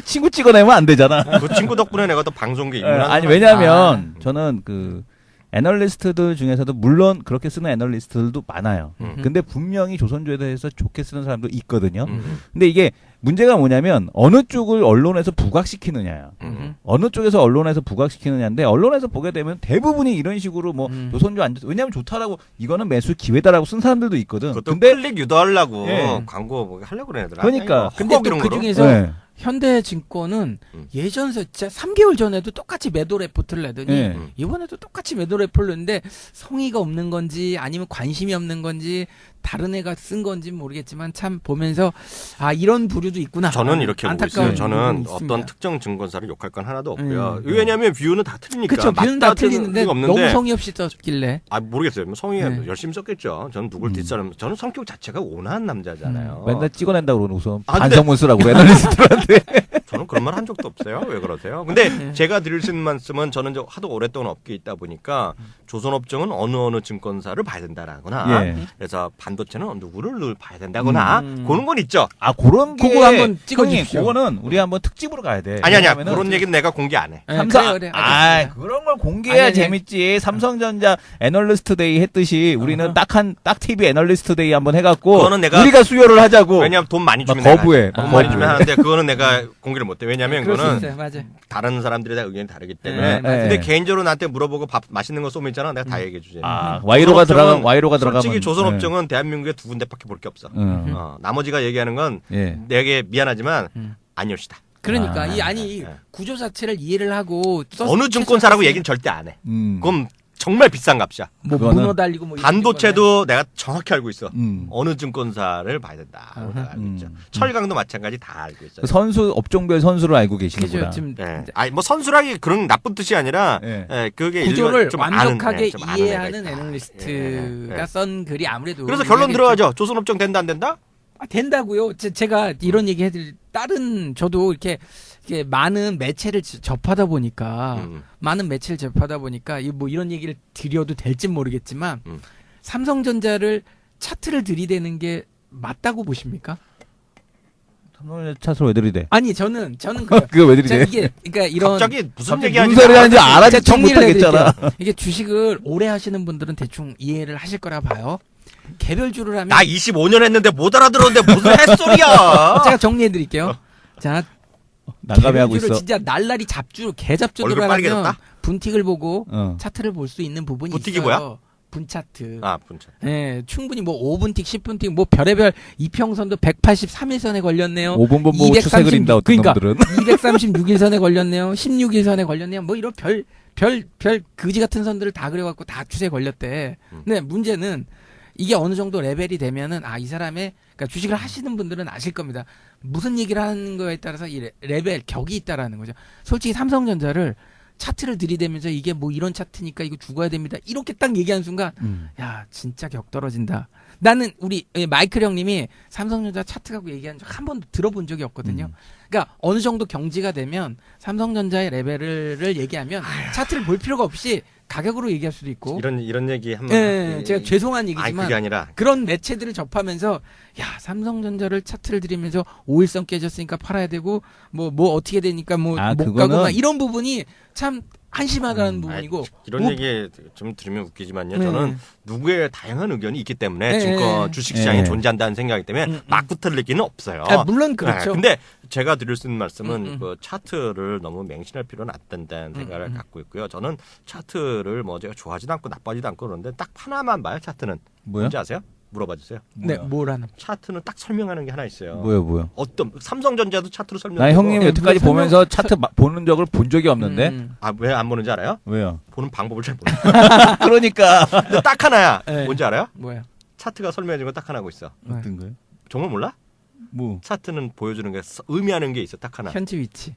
친구 찍어내면 안 되잖아. 그 친구 덕분에 내가 또 방송계 예, 입문한 아니 사람이야. 왜냐하면 저는 그 애널리스트들 중에서도 물론 그렇게 쓰는 애널리스트들도 많아요. 근데 분명히 조선주에 대해서 좋게 쓰는 사람도 있거든요. 근데 이게 문제가 뭐냐면 어느 쪽을 언론에서 부각시키느냐야. 어느 쪽에서 언론에서 부각시키느냐인데 언론에서 보게 되면 대부분이 이런 식으로 뭐 조선주 안 좋. 왜냐하면 좋다라고 이거는 매수 기회다라고 쓴 사람들도 있거든. 그것도 근데 클릭 유도하려고 예. 광고 뭐 하려고 그러는 애들. 그러니까. 근데 또 그 중에서 네. 현대증권은 예전 진짜 3개월 전에도 똑같이 매도 레포트를 내더니 네. 이번에도 똑같이 매도 레포트를 냈는데 성의가 없는 건지 아니면 관심이 없는 건지 다른 애가 쓴 건지 모르겠지만 참 보면서 아 이런 부류도 있구나. 저는 이렇게 보고 있어요. 안타까운 저는 부분이 어떤 있습니다. 특정 증권사를 욕할 건 하나도 없고요. 왜냐하면 뷰는 다 틀리니까. 그렇죠. 뷰는 다 맞다 틀리는데 없는데. 너무 성의 없이 썼길래. 아 모르겠어요. 뭐 성의 네. 열심히 썼겠죠. 저는 누굴 뒷사람. 저는 성격 자체가 온화한 남자잖아요. 맨날 찍어낸다고 그러는 우선 아, 근데- 반성문 쓰라고 그래, 애널리스트들한테. 저는 그런 말 한 적도 없어요. 왜 그러세요? 근데 네. 제가 드릴 수 있는 말씀은 저는 이제 하도 오랫동안 업계에 있다 보니까 조선업종은 어느 증권사를 봐야 된다라거나 예. 그래서 반도체는 누구를 봐야 된다거나 그런 건 있죠. 아, 그런 게. 그거 한번 찍어 형님, 주십시오. 그거는 우리 한번 특집으로 가야 돼. 아니 아니야. 왜냐면은 그런 얘기는 내가 공개 안 해. 네, 삼성, 그래, 아, 알겠습니다. 그런 걸 공개해야 아니, 아니. 재밌지. 삼성전자 애널리스트 데이 했듯이 우리는 딱 TV 애널리스트 데이 한번 해갖고 그거는 내가- 우리가 수요를 하자고. 왜냐하면 돈 많이 막 주면 내가 거부해. 하지. 돈 막 많이 거부해. 주면 하는데 그거는 내가 공개를 못해. 왜냐하면 그럴 수 그거는 있어요. 맞아요. 다른 사람들에 대한 의견이 다르기 네, 때문에. 맞아요. 근데 개인적으로 나한테 물어보고 밥 맛있는 거 쏘면 있잖아. 내가 다 얘기해 주지. 아, 와이로가 들어가면, 와이로가 들어가면. 솔직히 조선업종은 대한민국에 두 군데밖에 볼 게 없어. 네. 나머지가 얘기하는 건 예. 내게 미안하지만 아니옵시다. 그러니까 아, 이 구조 자체를 이해를 하고 어느 증권사라고 얘기는 절대 안 해. 그럼 정말 비싼 값이야. 뭐 그거는 문어 달리고 뭐 이런 반도체도 내가 정확히 알고 있어. 음. 어느 증권사를 봐야 된다. 내가 알고 있죠. 음. 철강도 마찬가지 다 알고 있어요. 그 선수, 업종별 선수를 알고 그죠. 계시는구나. 지금 예. 아니 뭐 선수라기 그런 나쁜 뜻이 아니라 예. 그게 구조를 좀 완벽하게 아는, 좀 아는 애가 이해하는 있다. 애널리스트가 예. 쓴 글이 아무래도 그래서 결론 들어가죠. 조선업종 된다 안 된다? 아, 된다고요. 제가 이런 얘기 해드릴 다른 저도 이렇게 많은 매체를 접하다 보니까 많은 매체를 접하다 보니까 뭐 이런 얘기를 드려도 될지 모르겠지만 삼성전자를 차트를 들이대는 게 맞다고 보십니까? 삼성전자 차트를 왜 들이대? 아니 저는 그래요. 그거 왜 자, 들이대? 이게 그러니까 이런 갑자기 무슨 갑자기 얘기하는지 무슨 소리 하는지 제가 알아듣지 정리를 못하겠잖아. 해드릴게요. 이게 주식을 오래 하시는 분들은 대충 이해를 하실 거라 봐요. 개별주를 하면 나 25년 했는데 못 알아들었는데 무슨 햇소리야. 제가 정리해 드릴게요. 자, 난감해하고 개별주를 있어. 진짜 날라리 잡주 개잡주 얼굴 들어가면 빨개졌다? 분틱을 보고 어. 차트를 볼 수 있는 부분이 분틱이 있어요. 뭐야? 분차트. 아, 분차. 예, 충분히 뭐 5분틱, 10분틱, 뭐 별의별 이평선도 183일선에 걸렸네요. 5분 보고 추세 그린다, 어떤 그러니까 놈들은. 236일선에 걸렸네요. 16일선에 걸렸네요. 뭐 이런 별 그지 같은 선들을 다 그려갖고 다 추세 걸렸대. 근데 문제는 이게 어느 정도 레벨이 되면은 이 사람의 그러니까 주식을 하시는 분들은 아실 겁니다. 무슨 얘기를 하는 거에 따라서 이 레벨 격이 있다라는 거죠. 솔직히 삼성전자를 차트를 들이대면서 이게 뭐 이런 차트니까 이거 죽어야 됩니다. 이렇게 딱 얘기하는 순간 야 진짜 격 떨어진다. 나는 우리 마이클 형님이 삼성전자 차트 갖고 얘기한 적 한 번도 들어본 적이 없거든요. 그러니까 어느 정도 경지가 되면 삼성전자의 레벨을 얘기하면 차트를 볼 필요가 없이 가격으로 얘기할 수도 있고 이런 얘기 한번. 예, 제가 죄송한 아니 얘기지만 그게 아니라 그런 매체들을 접하면서 야 삼성전자를 차트를 들이면서 5일선 깨졌으니까 팔아야 되고 뭐 어떻게 되니까 뭐 못 가고 막 이런 부분이 참 한심하다는 부분이고 이런 얘기 좀 들으면 웃기지만요. 저는 누구의 다양한 의견이 있기 때문에 증권 주식시장이 존재한다는 생각이기 때문에 막 붙을 얘기는 없어요. 물론 그렇죠. 근데 제가 드릴 수 있는 말씀은 그 차트를 너무 맹신할 필요는 안 된다는 생각을 갖고 있고요. 저는 차트를 뭐 제가 좋아하지도 않고 나빠지도 않고 그러는데 딱 하나만 봐요. 차트는 뭐야? 뭔지 아세요? 물어봐 주세요. 네, 뭐라는 차트는 딱 설명하는 게 하나 있어요. 뭐야? 어떤 삼성전자도 차트로 나 설명해요. 형님 여태까지 보면서 차트 보는 적을 본 적이 없는데. 왜 안 보는지 알아요? 왜요? 보는 방법을 잘 몰라요. 그러니까. 근데 딱 하나야. 네. 뭔지 알아요? 뭐야? 차트가 설명해 준 거 딱 하나 하고 있어. 어떤 거요? 정말 몰라? 뭐? 차트는 보여주는 게 의미하는 게 있어. 딱 하나. 현지 위치.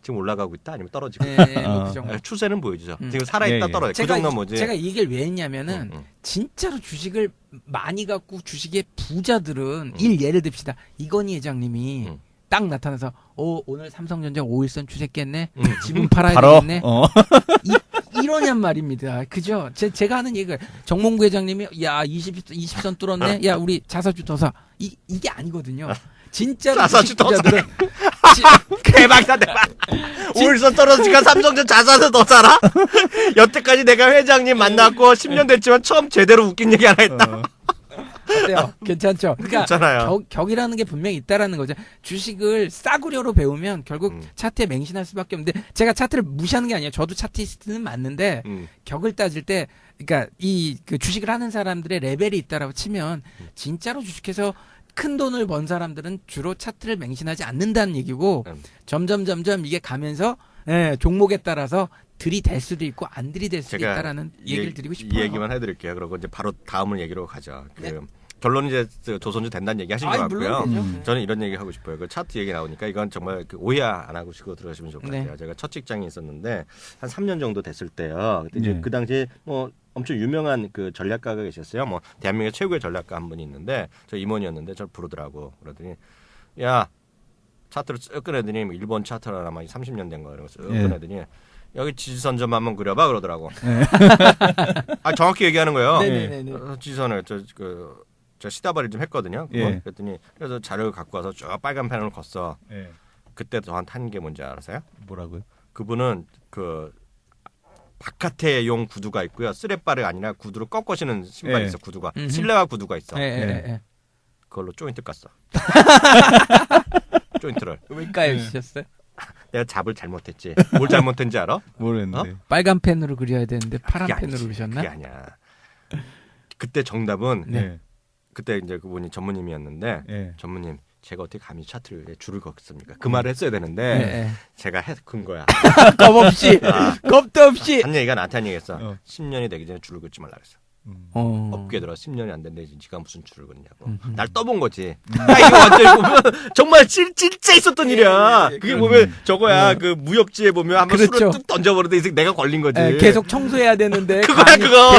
지금 올라가고 있다 아니면 떨어지고 네, 있다. 뭐 그 정도. 추세는 보여주죠. 지금 살아있다 예. 떨어져. 그 정도 뭐지? 제가 이 얘기를 왜 했냐면은 진짜로 주식을 많이 갖고 주식의 부자들은 예를 듭시다. 이건희 회장님이 딱 나타나서 오늘 삼성전자 5일선 추세 깼네. 지분 팔아야 바로? 되겠네. 이러냔 말입니다. 그죠? 제가 하는 얘기가 정몽구 회장님이 야 20선 뚫었네. 야 우리 자사주 더 사. 이게 아니거든요. 진짜로 자사주 더 부자들은 대박이다 대박. 5일선 떨어지니까 삼성전 자산을 더 사라? 여태까지 내가 회장님 만났고 10년 됐지만 처음 제대로 웃긴 얘기 하나 했다. 어때요? 괜찮죠? 그러니까 괜찮아요. 격이라는 게 분명히 있다라는 거죠. 주식을 싸구려로 배우면 결국 차트에 맹신할 수밖에 없는데 제가 차트를 무시하는 게 아니에요. 저도 차트리스트는 맞는데 격을 따질 때 그러니까 그 주식을 하는 사람들의 레벨이 있다라고 치면 진짜로 주식해서 큰 돈을 번 사람들은 주로 차트를 맹신하지 않는다는 얘기고 점점 이게 가면서 종목에 따라서 들이댈 수도 있고 안 들이댈 수도 있다라는 얘기를 드리고 싶어요. 이 얘기만 해드릴게요. 그리고 이제 바로 다음을 얘기로 가죠. 결론은 이제 조선주 된다는 얘기 하신 것 같고요. 저는 이런 얘기 하고 싶어요. 그 차트 얘기 나오니까 이건 정말 오해 안 하고 싶고 들어가시면 좋을 것 같아요. 제가 첫 직장이 있었는데 한 3년 정도 됐을 때요. 그때 이제 그 당시에 뭐 엄청 유명한 그 전략가가 계셨어요. 뭐 대한민국의 최고의 전략가 한 분이 있는데 저 임원이었는데 저를 부르더라고. 그러더니 야 차트를 쓱 꺼내더니 일본 차트를 아마 30년 된 거 이런 거 쓱 꺼내더니 여기 지지선 좀 한번 그려봐 그러더라고. 정확히 얘기하는 거예요. 지지선을 저 시다발이 좀 했거든요. 그랬더니 그래서 자료를 갖고 와서 쭉 빨간 펜으로 걷어. 그때 저한테 한 게 뭔지 알아서요? 뭐라고요? 그분은 그 바카테 용 구두가 있고요. 쓰레빠르가 아니라 구두를 꺾어 신는 신발이 있어. 구두가 실내화 구두가 있어. 그걸로 조인트 깠어. 조인트를. 왜 까여주셨어요? 내가 잡을 잘못했지. 뭘 잘못했는지 알아? 모르겠는데. 빨간 펜으로 그려야 되는데 파란 그게 펜으로 아니지. 그리셨나? 그게 아니야. 그때 정답은 그때 이제 그분이 전무님이었는데 전무님 제가 어떻게 감히 차트를 줄을 걷습니까? 그 말을 했어야 되는데 제가 큰 거야. 겁 없이 겁도 없이 한 얘기가 나한테 한 얘기했어. 10년이 되기 전에 줄을 긋지 말라 그랬어. 업계 들어 10년이 안 됐는데 지가 무슨 줄을 긋냐고. 날 떠본 거지. 이게 완전히 보면 정말 진짜 있었던 일이야. 그게 보면 저거야. 그 무협지에 보면 한번 술을 뚝 던져버리는데 내가 걸린 거지. 계속 청소해야 되는데 그거야 그거.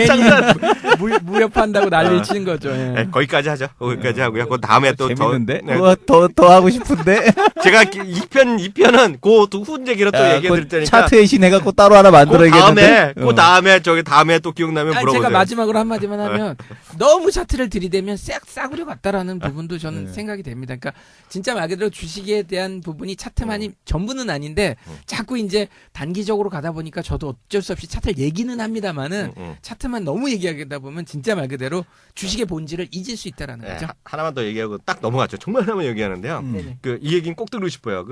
무협한다고 난리를 치는 거죠. 거기까지 하죠. 거기까지 하고요. 그 다음에 또 재밌는데? 더 하고 싶은데. 제가 2편은 그 후운 얘기로 또 얘기해 드릴 테니까. 차트의 신 해갖고 따로 하나 만들어야겠는데. 그 다음에 다음에 또 기억나면 물어보세요. 제가 마지막으로 한마디만 하면 너무 차트를 들이대면 싸구려 같다라는 부분도 저는 생각이 됩니다. 그러니까 진짜 말 그대로 주식에 대한 부분이 차트만이 전부는 아닌데 자꾸 이제 단기적으로 가다 보니까 저도 어쩔 수 없이 차트를 얘기는 합니다만은 차트만 너무 얘기하다 보면 진짜 말 그대로 주식의 본질을 잊을 수 있다라는 거죠. 하나만 더 얘기하고 딱 넘어갔죠. 정말 하나만 얘기하는데요. 이 얘기는 꼭 들고 싶어요.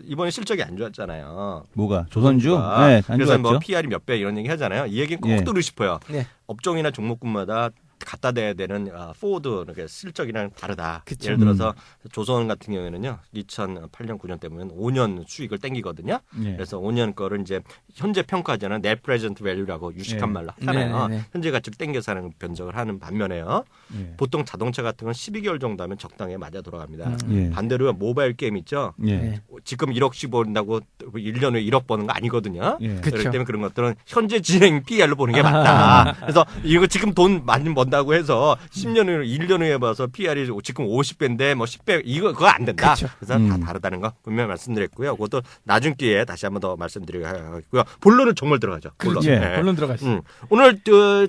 이번에 실적이 안 좋았잖아요. 뭐가? 조선주? 안 그래서 좋았죠. 뭐 PR이 몇 배 이런 얘기 하잖아요. 이 얘기는 꼭 들고 싶어요. 업종이나 종목군마다 갖다 대야 되는 포워드 이렇게 실적이랑 다르다. 그쵸. 예를 들어서 조선 같은 경우에는요. 2008년 9년 때문에 5년 수익을 땡기거든요. 예. 그래서 5년 거를 이제 현재 평가자는 net present value라고 유식한 예. 말로 하잖아요. 네네네. 현재 가치를 땡겨서 하는 변적을 하는 반면에요. 예. 보통 자동차 같은 건 12개월 정도 하면 적당히 맞아 돌아갑니다. 예. 반대로 모바일 게임 있죠. 예. 네. 지금 1억씩 번다고 1년에 1억 버는 거 아니거든요. 예. 그쵸. 그렇기 때문에 그런 것들은 현재 진행 PR로 보는 게 맞다. 그래서 이거 지금 돈 많이 번다고 해서 10년 후에 1년 후에 봐서 PR이 지금 50배인데 뭐 10배 그거 안 된다. 그쵸. 그래서 다 다르다는 거 분명히 말씀드렸고요. 그것도 나중 기회에 다시 한번 더 말씀드리겠고요. 본론은 정말 들어가죠. 본론. 예. 네. 본론 들어가시죠. 오늘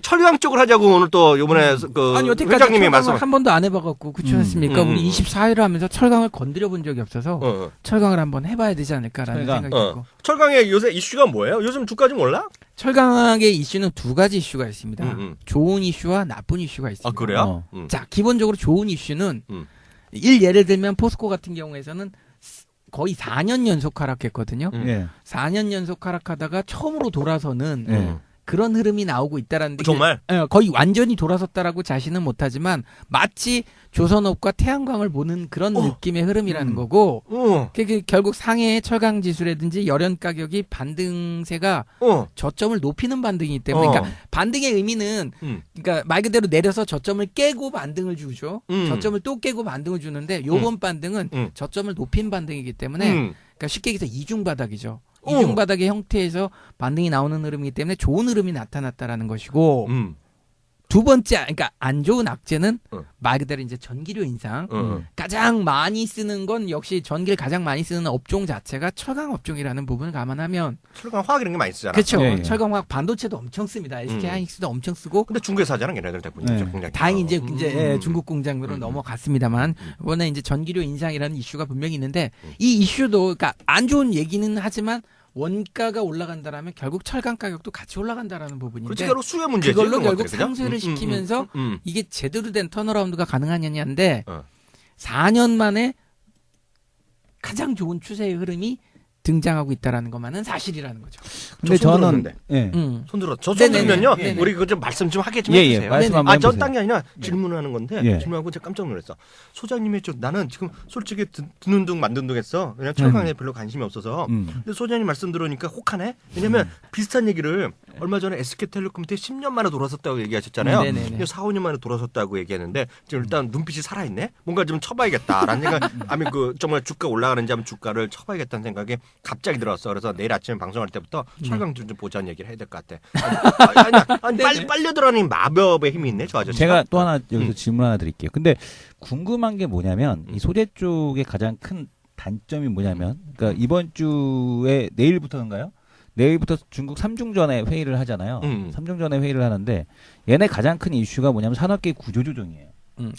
철강 쪽을 하자고 오늘 또 이번에 그 아니 여태까지 회장님이 철강을 말씀. 한 번도 안 해봐갖고 그렇지 않습니까? 우리 24회를 하면서 철강을 건드려 본 적이 없어서 철강을 한번 해봐야 되지 않을까라는 철강. 생각이 들고. 철강의 요새 이슈가 뭐예요? 요즘 주가 좀 올라? 철강의 이슈는 두 가지 이슈가 있습니다. 음. 좋은 이슈와 나쁜 이슈가 있습니다. 아 그래요? 자, 기본적으로 좋은 이슈는 음. 예를 들면 포스코 같은 경우에는 거의 4년 연속 하락했거든요. 예. 4년 연속 하락하다가 처음으로 돌아서는 예. 그런 흐름이 나오고 있다라는 게 정말? 거의 완전히 돌아섰다라고 자신은 못하지만 마치 조선업과 태양광을 보는 그런 느낌의 흐름이라는 거고 그게 결국 상해의 철강 지수라든지 열연 가격이 반등세가 저점을 높이는 반등이기 때문에 그러니까 반등의 의미는 그러니까 말 그대로 내려서 저점을 깨고 반등을 주죠. 저점을 또 깨고 반등을 주는데 요번 반등은 저점을 높인 반등이기 때문에 그러니까 쉽게 얘기해서 이중 바닥이죠. 이중 바닥의 형태에서 반등이 나오는 흐름이기 때문에 좋은 흐름이 나타났다라는 것이고 두 번째 그러니까 안 좋은 악재는 말 그대로 이제 전기료 인상 가장 많이 쓰는 건 역시 전기를 가장 많이 쓰는 업종 자체가 철강 업종이라는 부분을 감안하면 철강 화학 이런 게 많이 쓰잖아. 그렇죠. 예, 예. 철강화학 반도체도 엄청 씁니다. SK 하이닉스도 엄청 쓰고 근데 중국에서 하잖아, 걔네들 대부분. 네. 공장. 다행히 이제 예, 중국 공장으로 넘어갔습니다만 이번에 이제 전기료 인상이라는 이슈가 분명히 있는데 이 이슈도 그러니까 안 좋은 얘기는 하지만 원가가 올라간다라면 결국 철강 가격도 같이 올라간다라는 부분인데 그렇지, 결국 수요 문제지. 그걸로 그런 결국 것들이, 그죠? 상쇄를 시키면서 이게 제대로 된 턴어라운드가 가능하냐인데 어. 4년 만에 가장 좋은 추세의 흐름이 등장하고 있다라는 것만은 사실이라는 거죠. 근데 저 손 저는 들었는데. 예. 손 들어. 저 손 네네네. 들면요. 네네. 우리 그거 좀 말씀 좀 하게 좀 예, 예. 해주세요. 말씀 한번 전 해보세요. 딴 게 아니라 질문하는 건데 예. 질문하고 제가 깜짝 놀랐어. 소장님이 나는 지금 솔직히 듣는 둥 만든 둥 했어. 그냥 철강에 별로 관심이 없어서. 근데 소장님 말씀 들으니까 혹하네. 왜냐면 비슷한 얘기를 얼마 전에 SK텔레콤 때 10년 만에 돌아섰다고 얘기하셨잖아요. 네네네. 4, 5년 만에 돌아섰다고 얘기했는데 지금 일단 눈빛이 살아있네. 뭔가 좀 쳐봐야겠다라는 생각. 아니 그 정말 주가 올라가는지 한번 주가를 쳐봐야겠다는 생각이 갑자기 들었어. 그래서 내일 아침에 방송할 때부터 철강 좀 보자는 얘기를 해야 될 것 같아. 아니 빨려들어가는 마법의 힘이 있네, 저 아저씨. 제가 또 하나 여기서 질문 하나 드릴게요. 근데 궁금한 게 뭐냐면 이 소재 쪽의 가장 큰 단점이 뭐냐면 그러니까 이번 주에 내일부터인가요? 내일부터 중국 삼중전에 회의를 하잖아요. 삼중전에 회의를 하는데 얘네 가장 큰 이슈가 뭐냐면 산업계 구조조정이에요.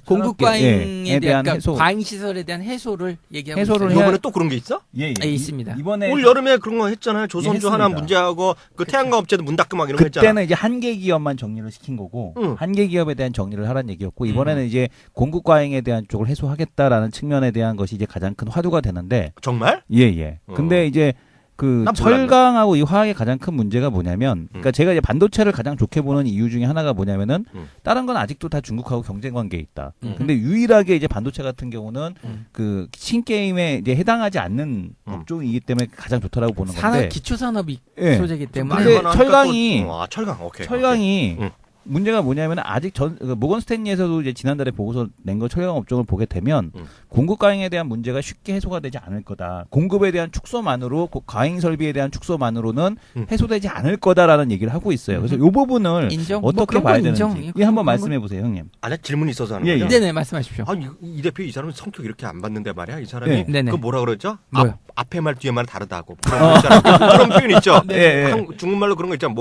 공급 과잉에 예, 대한 해소. 그러니까 과잉 시설에 대한 해소를 얘기하고 해소를 있어요. 이번에 또 그런 게 있어? 예, 예. 예, 있습니다. 이번에 올 여름에 그런 거 했잖아요. 조선주 예, 하나 했습니다. 문제하고 그 태양광 업체도 문 닫고 막 이런 거 했잖아. 그때는 이제 한계 기업만 정리를 시킨 거고 한계 기업에 대한 정리를 하라는 얘기였고 이번에는 이제 공급 과잉에 대한 쪽을 해소하겠다라는 측면에 대한 것이 이제 가장 큰 화두가 되는데 정말? 예. 근데 이제 그 난 몰랐네. 철강하고 이 화학의 가장 큰 문제가 뭐냐면 그러니까 제가 이제 반도체를 가장 좋게 보는 이유 중에 하나가 뭐냐면은 다른 건 아직도 다 중국하고 경쟁 관계에 있다. 근데 유일하게 이제 반도체 같은 경우는 그 신게임에 이제 해당하지 않는 업종이기 때문에 가장 좋다라고 보는 산업 건데 기초 산업이 예. 소재이기 때문에 근데 말만 하니까 철강이- 또, 철강 오케이. 철강이 오케이. 문제가 뭐냐면 아직 모건 스탠리에서도 이제 지난달에 보고서 낸 거 철강 업종을 보게 되면 공급 과잉에 대한 문제가 쉽게 해소가 되지 않을 거다. 공급에 대한 축소만으로 과잉 설비에 대한 축소만으로는 해소되지 않을 거다라는 얘기를 하고 있어요. 그래서 이 부분을 인정? 뭐 어떻게 그런 봐야 건 되는지 인정. 이 한번 말씀해 보세요, 형님. 아니 질문이 있어서 하는 예, 거죠. 예. 네네 말씀하십시오. 아니 이 대표 이 사람은 성격 이렇게 안 받는데 말이야. 이 사람이 예. 네네. 그 뭐라 그러죠? 뭐요? 앞에 말 뒤에 말 다르다고 그런 표현 있죠. 네, 예. 중국말로 그런 거 있잖아.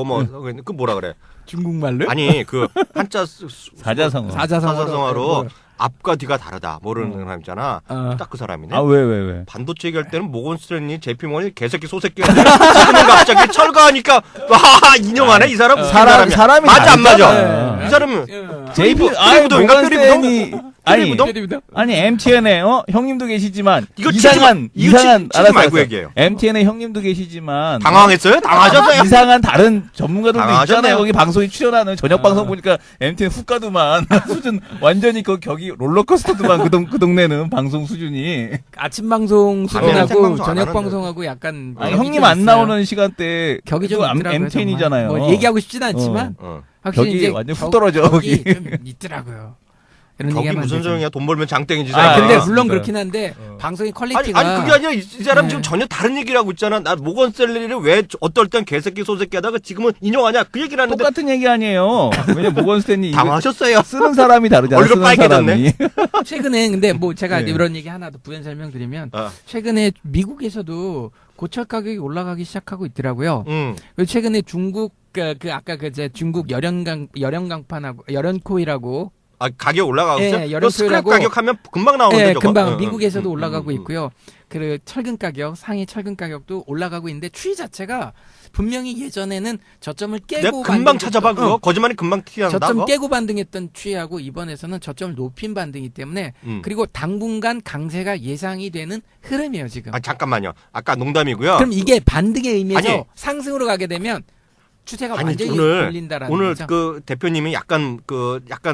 그 뭐라 그래? 중국말로? 아니 그 한자 사자성어. 사자성어로 앞과 뒤가 다르다. 모르는 사람 있잖아. 딱 그 사람이네. 아, 왜? 반도체 얘기할 때는 모건 스탠리, 제피몬이 개새끼 소새끼 지금 갑자기 철거하니까 와 인정하네 이 사람. 사람이 맞아 안 맞아? 다르잖아요. 이 사람은 JP 프리부동인가 모건 스탠이 아니, TV부동? 아니 MTN에 형님도 계시지만 이거 이상한 치지 알았어, 말고 알았어. 얘기해요. MTN에 형님도 계시지만 당황했어요? 당하셨어요? 이상한 다른 전문가들도 당황하셨네요. 있잖아요. 거기 방송에 출연하는 저녁 방송 보니까 MTN 훅 가더만 수준 완전히 그 격이 롤러코스터더만 그 동네는 방송 수준이. 아침 방송 밤에는 수준하고 생방송 안 저녁 하는데. 방송하고 약간 아니, 격이 형님 좀 안 있어요. 나오는 시간대 격이 좀 그거 있더라고요. MTN이잖아요. 정말. 뭐 얘기하고 싶지는 않지만 확실히 격이 이제 완전 훅 떨어져, 격이 거기. 좀 있더라고요. 이런 거기 얘기하면 무슨 안 되죠. 소용이야? 돈 벌면 장땡이지. 아, 아, 근데 사람이. 물론 그러니까요. 그렇긴 한데 방송의 아니 퀄리티가 그게 아니라 이 사람 네. 지금 전혀 다른 얘기를 하고 있잖아. 나 모건 셀러리를 왜 어떨 땐 개새끼 소새끼 하다가 지금은 인용하냐? 그 얘기를 하는데 똑같은 얘기 아니에요. 왜냐면 모건 스탠리 이거 당하셨어요. 쓰는 사람이 다르잖아. 얼굴 쓰는 빨개졌네. 사람이. 최근에 근데 뭐 제가 네. 이런 얘기 하나 더 부연 설명드리면 어. 최근에 미국에서도 고철 가격이 올라가기 시작하고 있더라고요. 응. 그리고 최근에 중국 그 아까 제 중국 열연강판하고 열연코일하고 아 가격 올라가고 예, 있어요. 여름 스크랩 토요일하고 가격 하면 금방 나오는데 예, 저거. 금방 응, 응. 미국에서도 응, 올라가고 응, 응. 있고요. 그 철근 가격, 상해 철근 가격도 올라가고 있는데 추이 자체가 분명히 예전에는 저점을 내가 깨고 금방 반등했던- 찾아봐 그거. 거짓말이 금방 튀어나온다. 저점 그거? 깨고 반등했던 추이하고 이번에서는 저점을 높인 반등이기 때문에 그리고 당분간 강세가 예상이 되는 흐름이에요 지금. 아 잠깐만요. 아까 농담이고요. 그럼 이게 반등의 의미에서 아니. 상승으로 가게 되면 추세가 아니 완전히 오늘 돌린다라는 오늘 거죠. 그 대표님이 약간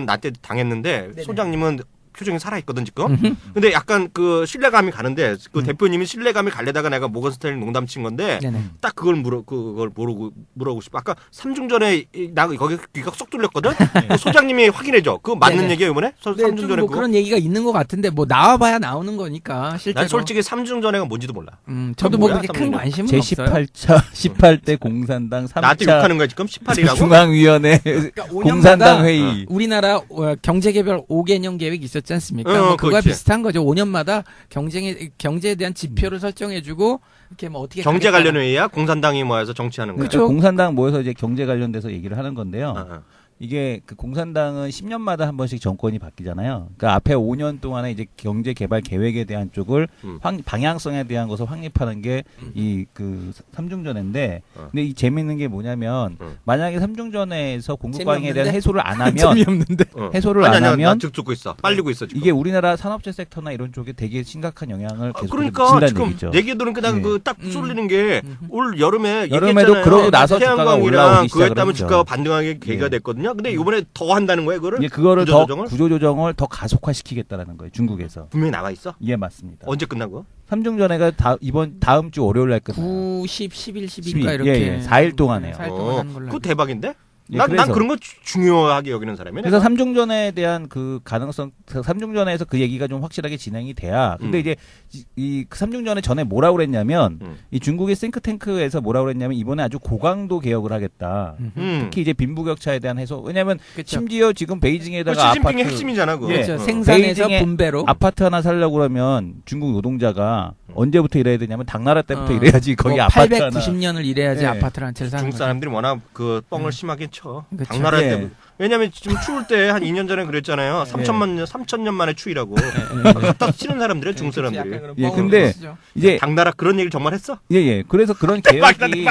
나때 당했는데 네네. 소장님은 표정이 살아있거든 지금. 근데 약간 그 신뢰감이 가는데 그 대표님이 신뢰감이 갈래다가 내가 모건 스탠리 농담 친 건데 네네. 딱 그걸 물어보고 싶어. 아까 3중 전에 나 거기 귀가 쏙 뚫렸거든. 그 소장님이 확인해줘. 그거 맞는 네네. 얘기예요 이번에? 네, 3중 좀 전에 뭐 그거. 그런 얘기가 있는 것 같은데 뭐 나와봐야 나오는 거니까 실제로. 난 솔직히 3중 전에가 뭔지도 몰라. 저도 그건 뭐 뭐야, 그렇게 큰 3중 전? 관심은 제 없어요. 18대 공산당 나한테 3차 욕하는 거야 지금 18이라고? 중앙위원회 그러니까 5년마다 공산당 회의. 우리나라 경제개발 5개년 계획 있었지 않습니까? 어, 뭐 그거와 그렇지. 비슷한 거죠. 5년마다 경제에 대한 지표를 설정해주고 이렇게 뭐 어떻게 경제 가겠다. 관련 회의야? 공산당이 모여서 정치하는 거야? 그쵸. 공산당 모여서 이제 경제 관련돼서 얘기를 하는 건데요. 어, 어. 이게 그 공산당은 10년마다 한 번씩 정권이 바뀌잖아요. 그러니까 앞에 5년 동안에 이제 경제 개발 계획에 대한 쪽을 방향성에 대한 것을 확립하는 게 이 그 삼중전인데, 근데 이 재밌는 게 뭐냐면 만약에 삼중전에서 공급 과잉에 대한 재미없는데? 해소를 안 하면 재미없는데. 해소를 아니, 안 아니야, 하면 나 듣고 있어. 빨리고 있어 지금. 이게 우리나라 산업재 섹터나 이런 쪽에 되게 심각한 영향을 계속 그러니까 미친다는 지금 얘기죠. 얘기 들으니까 난 네. 그 딱 쏠리는 게 올 여름에 여름에도 얘기했잖아요. 그러고 나서 주가가 태양광이랑 올라오기 그거 했다면 시작을 주가가 했죠. 반등하게 계기가 네. 됐거든요. 근데 이번에 더 한다는 거예요, 그거를? 이게 그거를 구조조정을? 더 구조조정을 더 가속화시키겠다는 거예요. 중국에서. 분명히 나와 있어. 예, 맞습니다. 언제 끝난 거? 삼중전회가 다음 주 월요일 날 끝나요. 9, 10, 11, 12인가 12, 이렇게. 예, 예. 4일 동안 해요. 4일 동안 하는 걸로. 그거 대박인데? 예, 난 그래서. 그런 거 중요하게 여기는 사람이네. 그래서 삼중전에 대한 그 가능성, 삼중전에서 그 얘기가 좀 확실하게 진행이 돼야. 근데 이제 이 삼중전에 전에 뭐라고 그랬냐면 이 중국의 싱크탱크에서 뭐라고 그랬냐면 이번에 아주 고강도 개혁을 하겠다. 특히 이제 빈부격차에 대한 해소. 왜냐하면 그쵸. 심지어 지금 베이징에다가 그 시진핑의 아파트 핵심이잖아, 그거. 예. 그렇죠. 어. 생산에서 베이징에 분배로. 아파트 하나 살려고 그러면 중국 노동자가 언제부터 일해야 되냐면 당나라 때부터 어, 일해야지 거기 뭐 아파트 하나. 890년을 일해야지 예. 아파트를 한 채를 사는 중국 거죠. 사람들이 워낙 그 뻥을 심하게 쳐. 그쵸. 당나라 예. 때. 왜냐면 지금 추울 때 한 2년 전에 그랬잖아요. 예. 3,000년 만에 추위라고. 갖다 치는 사람들이야, 중국 사람들이. 예, 근데 이제 당나라 그런 얘기를 정말 했어? 예. 그래서 그런 개혁이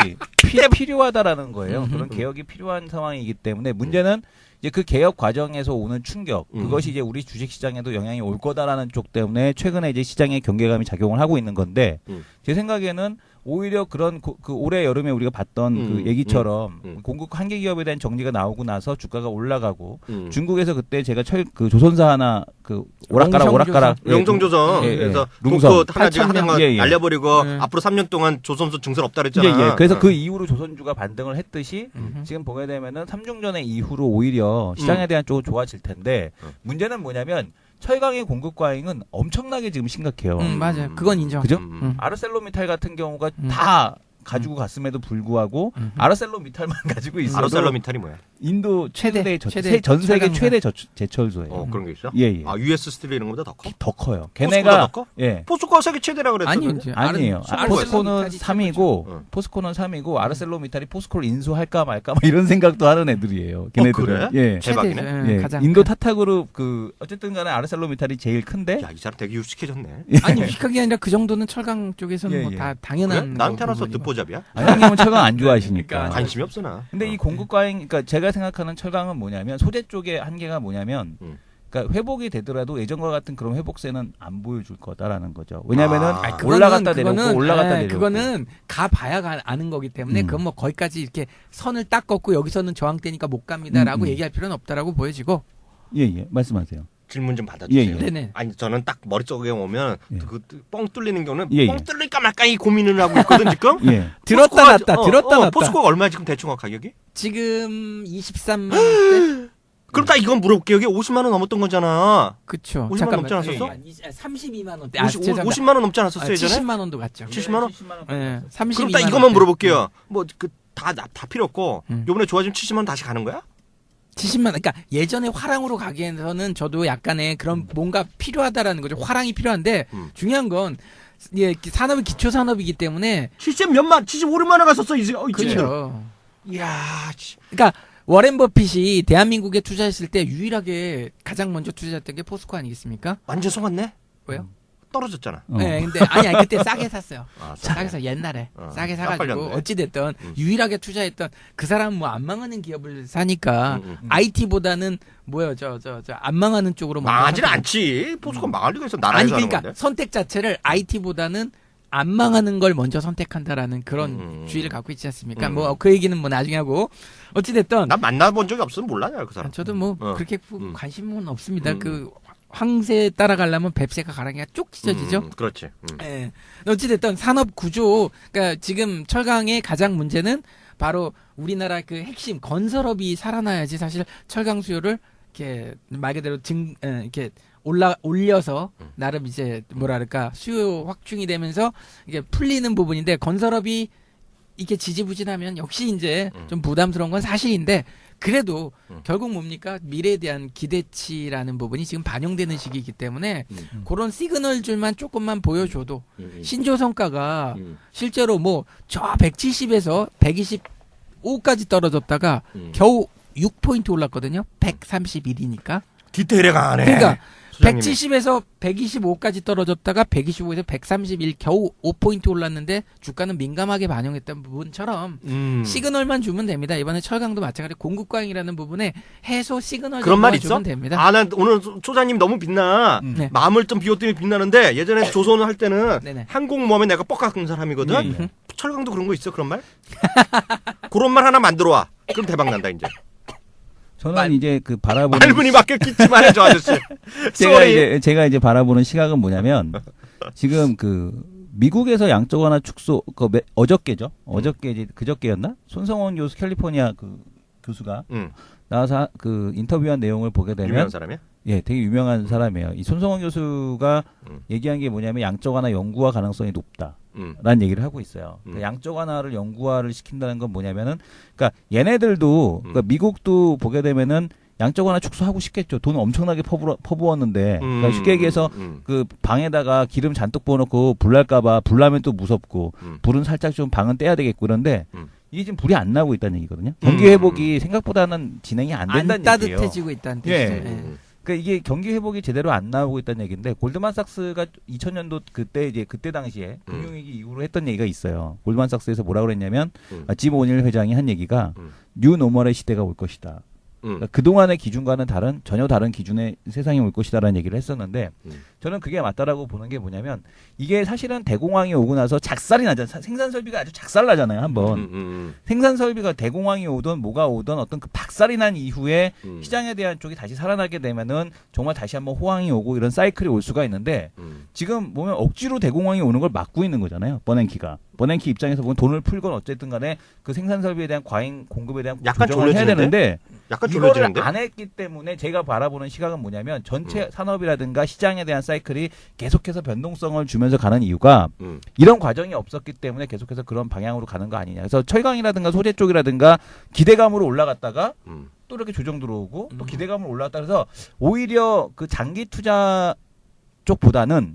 필요하다라는 거예요. 그런 개혁이 필요한 상황이기 때문에 문제는 이제 그 개혁 과정에서 오는 충격, 그것이 이제 우리 주식 시장에도 영향이 올 거다라는 쪽 때문에 최근에 이제 시장의 경계감이 작용을 하고 있는 건데 제 생각에는 오히려 그런 그 올해 여름에 우리가 봤던 그 얘기처럼 공급 한계 기업에 대한 정리가 나오고 나서 주가가 올라가고 중국에서 그때 제가 그 조선사 하나 그 오락가락 영종조선 예, 예. 그래서 룽성. 독도 하나 지금 8,000명. 하나만 예, 예. 날려버리고 예. 앞으로 3년 동안 조선소 증설 없다 그랬잖아. 그래서 그 이후로 조선주가 반등을 했듯이 지금 보게 되면은 삼중전의 이후로 오히려 시장에 대한 쪽은 좋아질 텐데 문제는 뭐냐면 철강의 공급 과잉은 엄청나게 지금 심각해요. 맞아요. 그건 인정. 그죠? 아르셀로미탈 아르셀로미탈 같은 경우가 다 가지고 갔음에도 불구하고 아르셀로미탈만 가지고 있어도 아르셀로미탈이 뭐야? 인도 최대 전 세계 철강사. 최대 제철소예요. 그런 게 있어? 예. 아 US 스틸 이런 것보다 더 커? 더 커요. 포스코보다 걔네가 더 커? 예. 포스코가 세계 최대라 그랬어. 아니에요. 포스코는 3위고 포스코는 3위고 아르셀로미탈이 포스코를 인수할까 말까 막 이런 생각도 하는 애들이에요. 걔네들은. 그래? 예. 대박이네. 예. 가장 인도 타타그룹 어쨌든 간에 아르셀로미탈이 제일 큰데 야, 이 사람 되게 유식해졌네. 아니 유식하게 아니라 그 정도는 철강 쪽에서는 예, 뭐 예. 다 그래? 당연한 나한테 거 알아서 부분이고. 듣보잡이야? 형님은 철강 안 좋아하시니까. 그러니까 관심이 없어 나. 근데 이 공급 과잉, 그러니까 제가 생각하는 철강은 뭐냐면 소재 쪽의 한계가 뭐냐면 그러니까 회복이 되더라도 예전과 같은 그런 회복세는 안 보여줄 거다라는 거죠. 왜냐면은 그거는- 올라갔다 내려오고 올라갔다 내려오고. 그거는 가봐야 아는 거기 때문에 그건 뭐 거기까지 이렇게 선을 딱 걷고 여기서는 저항대니까 못 갑니다라고 얘기할 필요는 없다라고 보여지고. 예, 말씀하세요. 질문 좀 받아주세요. 예. 네네. 아니 저는 딱 머릿속에 오면 예. 그 뻥 뚫리는 경우는 예, 예. 뻥 뚫릴까 말까 이 고민을 하고 있거든 지금. 예. 들었다 놨다 들었다 놨다. 포스코가 얼마야 지금 대충 가격이? 지금 23만 원대. 그럼 딱 이건 물어볼게요. 여기 50만 원 넘었던 거잖아. 그쵸. 50만 원 넘지 않았었어? 32만 원대. 50만 원 넘지 않았었어 예전에? 70만 원도 갔죠. 70만 원? 예. 32만 원. 그럼 딱 이것만 물어볼게요. 뭐 그 다 필요 없고 음. 요번에 좋아지면 70만 원 다시 가는 거야? 70만 원. 그러니까 예전에 화랑으로 가기에는 저도 약간의 그런 뭔가 필요하다라는 거죠. 화랑이 필요한데 중요한 건 예, 산업이 기초 산업이기 때문에 70 몇만 75만 원 갔었어 이제. 그렇죠. 이야. 그러니까 워렌 버핏이 대한민국에 투자했을 때 유일하게 가장 먼저 투자했던 게 포스코 아니겠습니까? 완전 속았네. 왜요? 떨어졌잖아. 네, 근데 아니 그때 싸게 샀어요. 아, 싸게 사 옛날에 싸게 딱 사가지고 걸렸네. 어찌 됐든 유일하게 투자했던 그 사람은 뭐 안 망하는 기업을 사니까 음. IT보다는 뭐요 저 안 망하는 쪽으로 망하지는 않지. 포스코 망할 리가 있어. 아니 나라에서 하는 그러니까 건데. 선택 자체를 IT보다는 안 망하는 걸 먼저 선택한다라는 그런 음. 주의를 갖고 있지 않습니까? 음. 뭐 그 얘기는 뭐 나중에 하고 어찌 됐든 난 만나본 적이 없으면 몰라요 그 사람. 저도 뭐 그렇게 음. 관심은 없습니다. 음. 그 황새 따라가려면 뱁새가 가랑이가 쭉 찢어지죠. 그렇지. 예. 어찌됐든 산업 구조, 그러니까 지금 철강의 가장 문제는 바로 우리나라 그 핵심 건설업이 살아나야지 사실 철강 수요를 이렇게 말 그대로 이렇게 올려서 나름 이제 뭐랄까 수요 확충이 되면서 이게 풀리는 부분인데 건설업이 이렇게 지지부진하면 역시 이제 좀 부담스러운 건 사실인데 그래도 결국 뭡니까 미래에 대한 기대치라는 부분이 지금 반영되는 시기이기 때문에 그런 시그널줄만 조금만 보여줘도 신조 성과가 실제로 뭐 저 170에서 125까지 떨어졌다가 겨우 6포인트 올랐거든요. 131이니까. 디테일에 가네. 그러니까 소장님이. 170에서 125까지 떨어졌다가 125에서 131 겨우 5포인트 올랐는데 주가는 민감하게 반영했던 부분처럼 시그널만 주면 됩니다. 이번에 철강도 마찬가지 공급광이라는 부분에 해소 시그널 그런 말 주면 있어? 됩니다. 아, 난 오늘 소장님 너무 빛나. 네. 마음을 좀 비웠더니 빛나는데 예전에 조선을 할 때는 네네. 항공모함에 내가 뻑 깎은 사람이거든. 예, 예. 철강도 그런 거 있어 그런 말? 그런 말 하나 만들어 와. 그럼 대박 난다 이제. 저는 이제 그 바라보는 말문이 막혀 끼지만 해저 아저씨. 제가 이제 바라보는 시각은 뭐냐면 지금 그 미국에서 양적 완화 축소 어저께죠. 어저께 이제 그저께였나? 손성원 교수 캘리포니아 그 교수가 나와서 그 인터뷰한 내용을 보게 되면 유명한 사람이야? 예, 되게 유명한 사람이에요. 이 손성원 교수가 얘기한 게 뭐냐면 양적 완화 연구화 가능성이 높다라는 얘기를 하고 있어요. 그러니까 양적 완화를 연구화를 시킨다는 건 뭐냐면은 그러니까 얘네들도 그러니까 미국도 보게 되면은 양적 완화 축소하고 싶겠죠. 돈 엄청나게 퍼부었는데 그러니까 쉽게 얘기해서 그 방에다가 기름 잔뜩 부어놓고 불날까봐 불나면 또 무섭고 불은 살짝 좀 방은 떼야 되겠고 그런데 이게 지금 불이 안 나고 있다는 얘기거든요. 경기 회복이 생각보다는 진행이 안 안 된다는 얘기예요. 따뜻해지고 있다는 뜻이죠. 예. 예. 그러니까 이게 경기 회복이 제대로 안 나오고 있다는 얘기인데 골드만삭스가 2000년도 그때 당시에 금융위기 이후로 했던 얘기가 있어요. 골드만삭스에서 뭐라 그랬냐면 짐 오닐 회장이 한 얘기가 뉴 노멀의 시대가 올 것이다. 그러니까 그동안의 기준과는 전혀 다른 기준의 세상이 올 것이다라는 얘기를 했었는데 저는 그게 맞다라고 보는 게 뭐냐면 이게 사실은 대공황이 오고 나서 작살이 나잖아요. 생산 설비가 아주 작살 나잖아요. 한번 생산 설비가 대공황이 오든 뭐가 오든 어떤 그 박살이 난 이후에 시장에 대한 쪽이 다시 살아나게 되면은 정말 다시 한번 호황이 오고 이런 사이클이 올 수가 있는데 지금 보면 억지로 대공황이 오는 걸 막고 있는 거잖아요. 버냉키가. 버냉키 입장에서 보면 돈을 풀건 어쨌든 간에 그 생산 설비에 대한 과잉 공급에 대한 약간 조정을 해야 되는데 약간 이거를 졸려지는데? 안 했기 때문에 제가 바라보는 시각은 뭐냐면 전체 산업이라든가 시장에 대한 사이클이 계속해서 변동성을 주면서 가는 이유가 이런 과정이 없었기 때문에 계속해서 그런 방향으로 가는 거 아니냐. 그래서 철강이라든가 소재 쪽이라든가 기대감으로 올라갔다가 또 이렇게 조정 들어오고 또 기대감으로 올라갔다 그래서 오히려 그 장기 투자 쪽보다는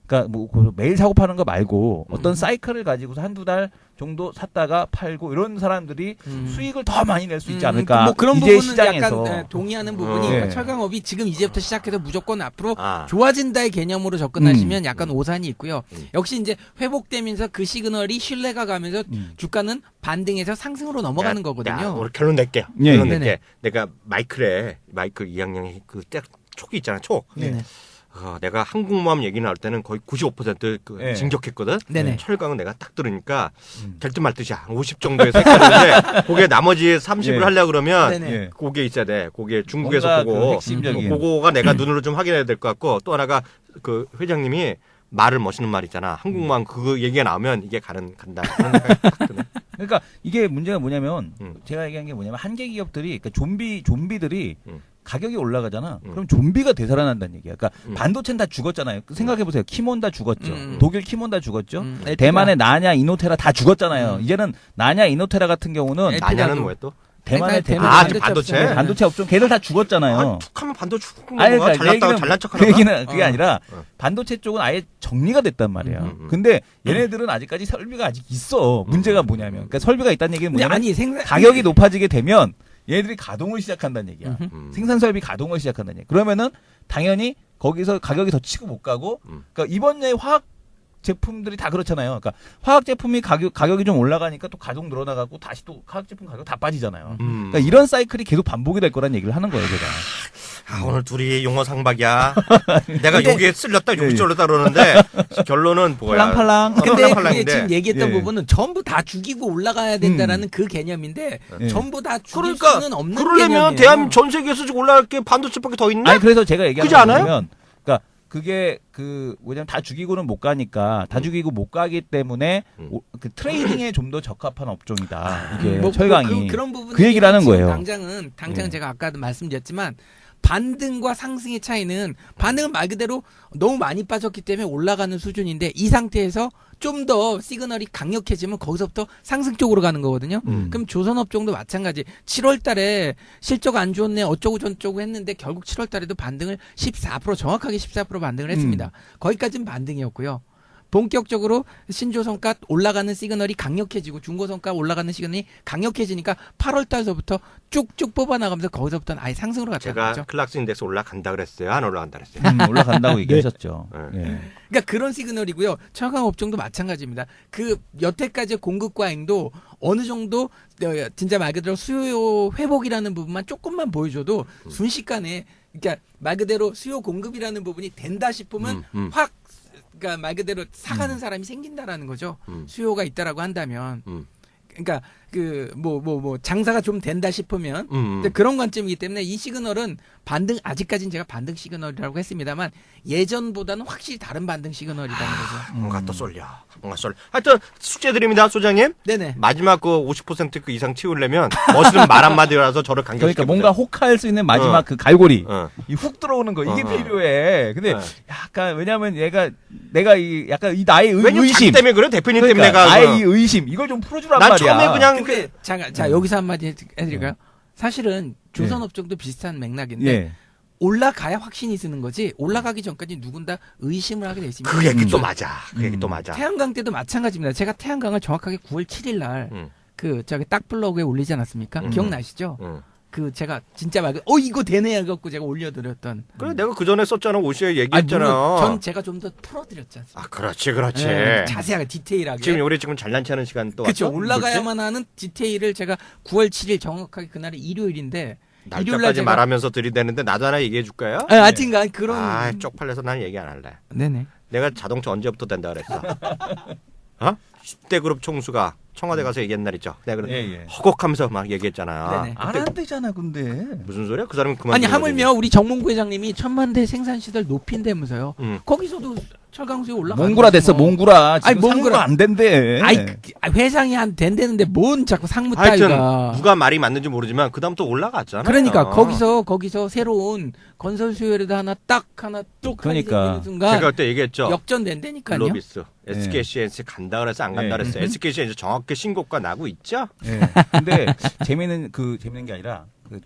그러니까 뭐 매일 사고 파는 거 말고 어떤 사이클을 가지고서 한두 달 정도 샀다가 팔고 이런 사람들이 수익을 더 많이 낼 수 있지 않을까. 뭐 그런 이제 부분은 시장에서 약간 동의하는 부분이 예. 그러니까 철강업이 지금 이제부터 시작해서 무조건 앞으로 아. 좋아진다의 개념으로 접근하시면 약간 오산이 있고요. 역시 이제 회복되면서 그 시그널이 신뢰가 가면서 주가는 반등해서 상승으로 넘어가는 거거든요. 오늘 결론 낼게요. 예, 결론 예. 낼게. 네네. 내가 마이클 2학년이 그 촉이 있잖아, 촉. 네네. 내가 항공모함 얘기 나올 때는 거의 95% 네. 진격했거든. 네네. 철강은 내가 딱 들으니까 될 듯 말 듯이야. 50 정도의 색깔인데 그게 나머지 30을 예. 하려고 그러면 네네. 예. 그게 있어야 돼. 그게 중국에서 뭔가 보고 그 핵심적인 그거가 내가 눈으로 좀 확인해야 될 것 같고 또 하나가 그 회장님이 말을 멋있는 말 있잖아. 항공모함 그 얘기가 나오면 이게 간다. 그런 생각이 딱 드네. 그러니까 이게 문제가 뭐냐면 음. 제가 얘기한 게 뭐냐면 한계 기업들이 그러니까 좀비들이 가격이 올라가잖아. 음. 그럼 좀비가 되살아난다는 얘기야. 그러니까 음. 반도체는 다 죽었잖아요. 생각해 보세요. 키몬 다 죽었죠. 음. 독일 키몬 다 죽었죠. LP가. 대만의 나냐 이노테라 다 죽었잖아요. 이제는 나냐 이노테라 같은 경우는 LP가 나냐는 도- 뭐야 또? 대만의 대만 대만 지금 반도체. 업체. 반도체 업종 걔들 다 죽었잖아요. 아, 툭하면 반도체 죽은 아니, 거야. 그러니까 잘났다고 얘기는- 잘난 그 척하나? 얘기는 그게 아니라 어. 반도체 쪽은 아예 정리가 됐단 말이야. 음. 근데 얘네들은 아직까지 설비가 아직 있어. 문제가 뭐냐면 그러니까 설비가 있다는 얘기는 근데 뭐냐면 아니 생산 가격이 높아지게 되면 얘네들이 가동을 시작한다는 얘기야. 음. 생산 설비 가동을 시작한다는 얘기. 그러면은 당연히 거기서 가격이 더 치고 못 가고 그러니까 이번 에 화학 제품들이 다 그렇잖아요. 그러니까 화학 제품이 가격이 좀 올라가니까 또 가동 늘어나가고 다시 또 화학 제품 가격 다 빠지잖아요. 그러니까 이런 사이클이 계속 반복이 될 거란 얘기를 하는 거예요, 제가. 오늘 둘이 용어 상박이야. 내가 근데- 여기에 쓸렸다 여기 예, 예. 쫄렸다 그러는데 결론은 뭐야? 팔랑팔랑. 근데 그게 팔랑팔랑인데. 지금 얘기했던 예. 부분은 전부 다 죽이고 올라가야 된다라는 그 개념인데 예. 전부 다 죽일 그러니까 수는 없는 그러려면 개념이에요. 대한민국 전 세계에서 지금 올라갈 게 반도체밖에 더 있나? 아니 그래서 제가 얘기하는 그지 않아요? 거냐면 그러니까 그게 그 뭐냐면 다 죽이고는 못 가니까 다 죽이고 못 가기 때문에 그 트레이딩에 좀 더 적합한 업종이다. 이게 철강이 그런 부분 그 얘기를 하는 거예요. 당장은 예. 제가 아까도 말씀드렸지만 반등과 상승의 차이는 반등은 말 그대로 너무 많이 빠졌기 때문에 올라가는 수준인데 이 상태에서 좀 더 시그널이 강력해지면 거기서부터 상승 쪽으로 가는 거거든요. 그럼 조선업종도 마찬가지. 7월 달에 실적 안 좋네 어쩌고 저쩌고 했는데 결국 7월 달에도 반등을 14% 정확하게 14% 반등을 했습니다. 거기까지는 반등이었고요. 본격적으로 신조선가 올라가는 시그널이 강력해지고 중고선가 올라가는 시그널이 강력해지니까 8월 달서부터 쭉쭉 뽑아나가면서 거기서부터는 아예 상승으로 갔다는 제가 거죠. 클락스 인덱스 올라간다 그랬어요. 안 올라간다 그랬어요. 올라간다고 얘기하셨죠. 네. 예. 그러니까 그런 시그널이고요. 철강 업종도 마찬가지입니다. 그 여태까지의 공급 과잉도 어느 정도 진짜 말 그대로 수요 회복이라는 부분만 조금만 보여줘도 순식간에 그러니까 말 그대로 수요 공급이라는 부분이 된다 싶으면 확 그러니까 말 그대로 사가는 사람이 생긴다라는 거죠. 수요가 있다라고 한다면. 그러니까 그 뭐 장사가 좀 된다 싶으면 근데 그런 관점이기 때문에 이 시그널은 반등 아직까지는 제가 반등 시그널이라고 했습니다만 예전보다는 확실히 다른 반등 시그널이라는 거죠. 뭔가 또 쏠려. 뭔가 쏠려. 하여튼 숙제 드립니다, 소장님. 네네. 마지막 그 50% 그 이상 치우려면 멋있는 말 한마디라서 저를 그러니까 강경시켜. 뭔가 혹할 수 있는 마지막 그 갈고리 어. 이 훅 들어오는 거 이게 어. 필요해. 근데 네. 약간 왜냐면 내가 이 약간 이 나의 왜냐면 자기 의심 때문에 그래 대표님 그러니까 때문에 내가 나의 이 의심 이걸 좀 풀어주란 난 말이야. 처음에 그냥 근데 자 여기서 한마디 해드릴까요? 사실은 조선업종도 비슷한 맥락인데 예. 올라가야 확신이 쓰는 거지 올라가기 전까지 누군 다 의심을 하게 돼 있습니다. 그 얘기 또 맞아. 그 얘기 또 맞아. 태양광 때도 마찬가지입니다. 제가 태양광을 정확하게 9월 7일 날 그 저기 딱 블로그에 올리지 않았습니까? 기억나시죠? 그 제가 진짜 막 이거 되네 해갖고 제가 올려드렸던. 그래 내가 그 전에 썼잖아. 오시에 아니, 얘기했잖아. 물론 전 제가 좀 더 풀어드렸지 않습니까? 아 그렇지. 네, 자세하게 디테일하게. 지금 우리 지금 잘난 체하는 시간 또 그렇죠. 왔어? 올라가야만 하는 디테일을 제가 9월 7일 정확하게 그날이 일요일인데 일요일 날 날짜까지 제가 말하면서 들이대는데 나도 하나 얘기해 줄까요? 하여튼간 그런 아 쪽팔려서 난 얘기 안 할래. 네네. 내가 자동차 언제부터 된다 그랬어? 어? 10대 그룹 총수가 청와대 가서 얘기한 날 있죠. 내가 예. 허걱하면서 막 얘기했잖아. 네네. 안 한대잖아 근데. 무슨 소리야? 그 사람이 그만. 아니 하물며 우리 정몽구 회장님이 1000만 대 생산 시설 높인다면서요. 응. 거기서도 철강수요 올라가. 몽구라 됐어 몽구라. 지금 아니, 몽구라. 상구가 안 된대. 회상이 한 된다는데 뭔 자꾸 상무 하여튼 따위가. 누가 말이 맞는지 모르지만 그다음 또 올라갔잖아. 그러니까 거기서 새로운 건설 수요라도 하나 뚝 그러니까. 생기는 순간 제가 그때 얘기했죠. 역전된다니까요. 글로비스, SKCNC 간다 그래서 안 간다 그랬어. SKCNC 정확히 신고가 나고 있죠. 예. 근데 재미있는 게 아니라 그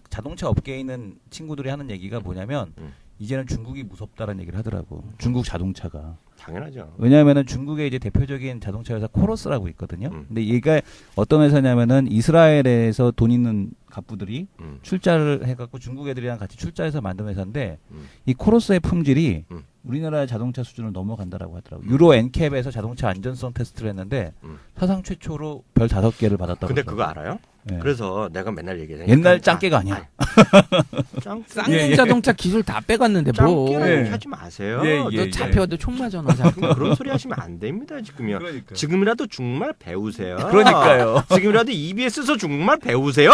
자동차 업계에 있는 친구들이 하는 얘기가 뭐냐면 이제는 중국이 무섭다라는 얘기를 하더라고. 중국 자동차가. 당연하죠. 왜냐하면은 중국의 이제 대표적인 자동차 회사 코러스라고 있거든요. 근데 얘가 어떤 회사냐면은 이스라엘에서 돈 있는 갑부들이 출자를 해갖고 중국 애들이랑 같이 출자해서 만든 회사인데 이 코러스의 품질이 우리나라의 자동차 수준을 넘어간다라고 하더라고요. 유로 NCAP에서 자동차 안전성 테스트를 했는데 사상 최초로 별 5개를 받았다고. 근데 하더라고요. 그거 알아요? 예. 그래서 내가 맨날 얘기해. 옛날 짱깨가 아니야. 짱깨. 쌍용 자동차 기술 다 빼갔는데 뭐. 짱깨라는 예. 하지 마세요. 너 잡혀도 총 맞아 너 자꾸. 그런 소리 하시면 안 됩니다 지금요. 그러니까. 지금이라도 정말 배우세요. 그러니까요. 지금이라도 EBS에서 정말 배우세요.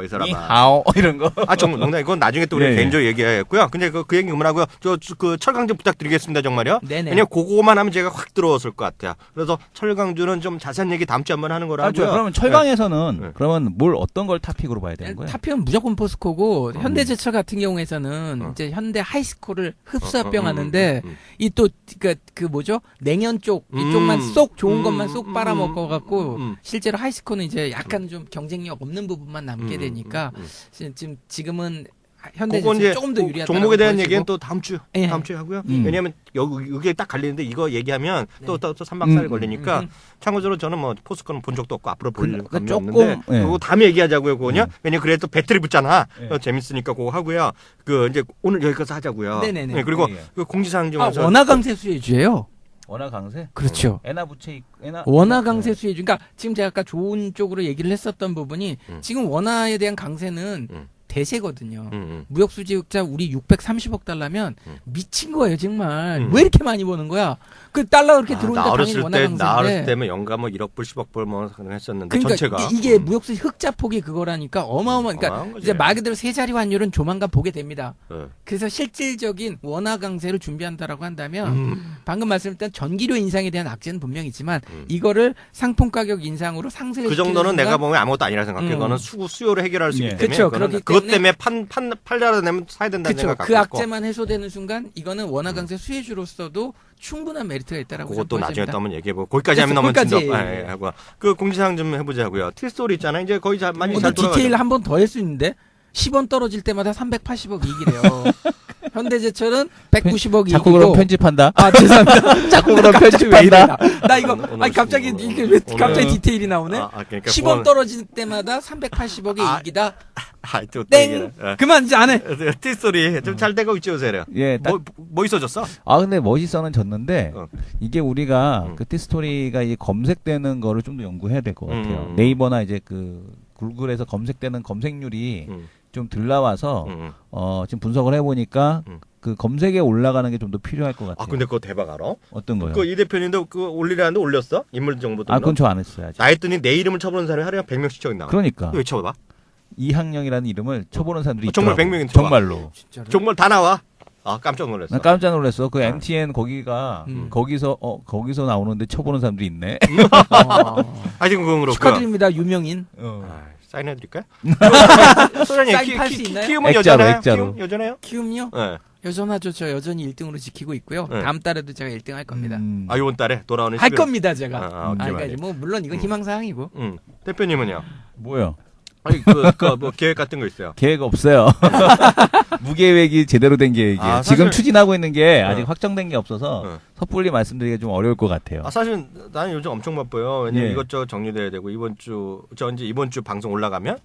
이 사람아. 니하오 이런 거. 아 정말 농담 이건 나중에 또 우리 예, 예. 개인적으로 얘기하겠고요. 근데 그 얘기 그만하고요. 그 철강주 부탁드리겠습니다 정말요. 네네. 왜냐면 그거만 하면 제가 확 들어왔을 것 같아요. 그래서 철강주는 좀 자세한 얘기 다음 주에 한번 하는 거라고요. 그러면 철강에서는 네. 그러면 뭘 어떤 걸 타픽으로 봐야 되는 거예요? 타피온 무조건 포스코고 현대제철 같은 경우에서는 이제 현대 하이스코를 흡수합병하는데 이 또 그 뭐죠 냉연 쪽 이쪽만 쏙 좋은 것만 쏙 빨아먹어 갖고 실제로 하이스코는 이제 약간 좀 경쟁력 없는 부분만 남게 되니까 지금은 그건 이제 현대제철 조금 더 유리하다. 종목에 대한 얘기는 또 다음 주에 하고요. 음. 왜냐하면 여기 딱 갈리는데 이거 얘기하면 또 3박 4일 걸리니까 참고적으로 저는 뭐 포스코는 본 적도 없고 앞으로 볼 그러니까 감이 조금, 없는데 예. 그거 다음에 얘기하자고요. 그거냐? 왜냐면 그래 또 배터리 붙잖아. 예. 재밌으니까 그거 하고요. 그 이제 오늘 여기까지 하자고요. 네네네. 네, 그리고 예, 예. 그 공지사항 좀 해서 원화 강세 수혜주예요. 원화 강세? 그렇죠. 엔화 부채 엔화 원화 강세 수혜주. 그러니까 지금 제가 아까 좋은 쪽으로 얘기를 했었던 부분이 지금 원화에 대한 강세는 대세거든요. 무역 수지흑자 우리 630억 달러면 미친 거예요, 정말. 왜 이렇게 많이 버는 거야? 그 달러 그렇게 들어오니까 나 당연히 어렸을 원화 때 강세인데. 나 어렸을 때면 연간 뭐 1억 불 10억 불 뭐 했었는데 그러니까 전체가 이게 무역 수지 흑자 폭이 그거라니까 어마어마한. 어마어마한 그러니까 거지. 이제 말 그대로 세 자리 환율은 조만간 보게 됩니다. 네. 그래서 실질적인 원화 강세를 준비한다라고 한다면 방금 말씀드렸던 전기료 인상에 대한 악재는 분명히 있지만 이거를 상품 가격 인상으로 상승을 그 정도는 시키는 내가 순간 보면 아무것도 아니라 생각해. 그거는 수요를 해결할 수 있기 예. 때문에 그쵸, 그거는 그렇기 그것 때문에 때문에 팔려다 내면 사야 된다는 그렇죠. 생각 그 갖고 있고 악재만 해소되는 순간 이거는 원화 강세 수혜주로서도 충분한 메리트가 있다라고 그것도 생각합니다. 나중에 또 한번 얘기해보고 거기까지 하면 그래서 너무 거기까지. 진짜 하고 그 공지사항 좀 해보자고요. 티스토리 있잖아요. 이제 거의 많이 잘 디테일 돌아가죠. 한 번 더 할 수 있는데 10원 떨어질 때마다 380억 이익이래요. 현대제철은 190억 이익이고. 자꾸 그럼 편집한다. 아 죄송합니다. 자꾸 그럼 편집한다. 나 이거 오늘 아니 갑자기 오늘 이게 왜 갑자기 오늘- 디테일이 나오네? 그러니까 10원 떨어질 때마다 380억의 아, 이익이다. 또 땡. 그만 이제 안 해. 티스토리 좀 잘 되고 있지 요새. 예, 딱 뭐 있어졌어? 근데 멋있어는 졌는데 어. 이게 우리가 그 티스토리가 이 검색되는 거를 좀 더 연구해야 될 것 같아요. 네이버나 이제 그 구글에서 검색되는 검색률이 좀 덜 나와서 지금 분석을 해보니까 그 검색에 올라가는 게 좀 더 필요할 것 같아요. 근데 그거 대박 알아? 어떤 거요? 그 이 대표님도 그 올리라는데 올렸어? 인물 정보도. 그건 저 안 했어요. 아직. 나 했더니 내 이름을 쳐보는 사람이 하루에 100명씩 쳐 나와. 그러니까 왜 쳐봐? 이항령이라는 이름을 쳐보는 사람들이 정말 있더라고. 100명이 들어와. 정말로. 진짜로? 정말 다 나와. 깜짝 놀랐어. 난 깜짝 놀랐어. 그 MTN 거기가 거기서 나오는데 쳐보는 사람들이 있네. 하여튼 그건 그렇고. 축하드립니다 유명인. 사인해드릴까요? 소장님 사인 팔수 있나요? 키움은 액자로, 여전해요? 액자로. 키움 여전해요? 키움요? 네. 여전하죠. 저 여전히 1등으로 지키고 있고요. 네. 다음 달에도 제가 1등 할 겁니다. 이번 달에 돌아오는 할 11월. 겁니다 제가. 오케이, 그러니까 말이에요. 뭐 물론 이건 희망사항이고. 대표님은요? 뭐요? 아니 뭐 계획 같은 거 있어요? 계획 없어요. 무계획이 제대로 된 계획이에요. 사실- 지금 추진하고 있는 게 아직 확정된 게 없어서 네. 섣불리 말씀드리기가 좀 어려울 것 같아요. 사실 나는 요즘 엄청 바빠요. 왜냐면 예. 이것저것 정리돼야 되고 이번 주 방송 올라가면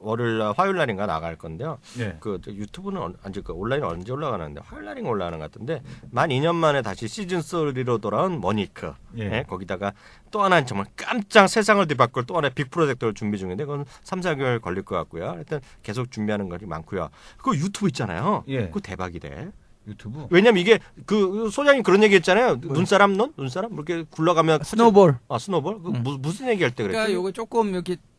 월요일 날 화요일 날인가 나갈 건데요. 네. 저 유튜브는 온라인 언제 올라가는데 화요일 날인가 올라가는 것 같은데 만 2년 만에 다시 시즌 3로 돌아온 머니크. 예. 거기다가 또 하나는 정말 깜짝 세상을 뒤바꿀 또 하나의 빅 프로젝트를 준비 중인데 그건 3, 4개월 걸릴 것 같고요. 일단 계속 준비하는 것이 많고요. 그 유튜브 있잖아요. 예. 그거 대박이 돼. 유튜브? 왜냐면 이게 그 소장님 그런 얘기 했잖아요. 눈사람 눈사람 이렇게 굴러가면 스노볼. 스노볼? 무슨 얘기 할 때 그랬지? 그러니까 요거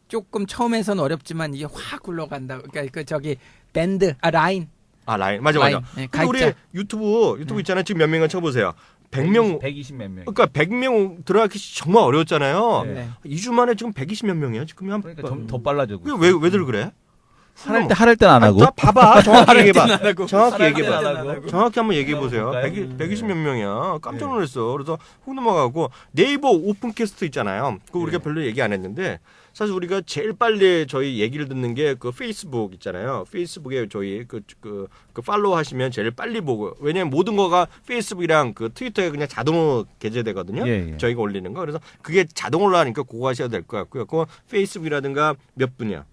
조금 처음에서는 어렵지만 이게 확 굴러간다. 그러니까 그 저기 밴드 라인. 라인. 맞아. 네, 근데 우리 가입자. 유튜브 있잖아요. 지금 몇 명간 쳐보세요. 100명 120 몇 명. 그러니까 100명 들어가기 정말 어려웠잖아요. 네. 네. 2주 만에 지금 120 몇 명이에요. 지금 한 그러니까 더 빨라져. 왜들 그래? 할 땐 안 하고. 자, 봐봐. 정확히 얘기해봐. 정확히 할 때는 얘기해봐. 안 하고. 정확히 한번 얘기해 보세요. 120 몇 명이야. 깜짝 놀랐어. 그래서 훅 넘어가고 네이버 오픈캐스트 있잖아요. 그거 우리가 별로 얘기 안 했는데 사실 우리가 제일 빨리 저희 얘기를 듣는 게 그 페이스북 있잖아요. 페이스북에 저희 그 팔로우 하시면 제일 빨리 보고 왜냐면 모든 거가 페이스북이랑 그 트위터에 그냥 자동으로 게재되거든요. 예. 저희가 올리는 거. 그래서 그게 자동으로 하니까 그거 하셔야 될 것 같고요. 그거 페이스북이라든가 몇 분이야?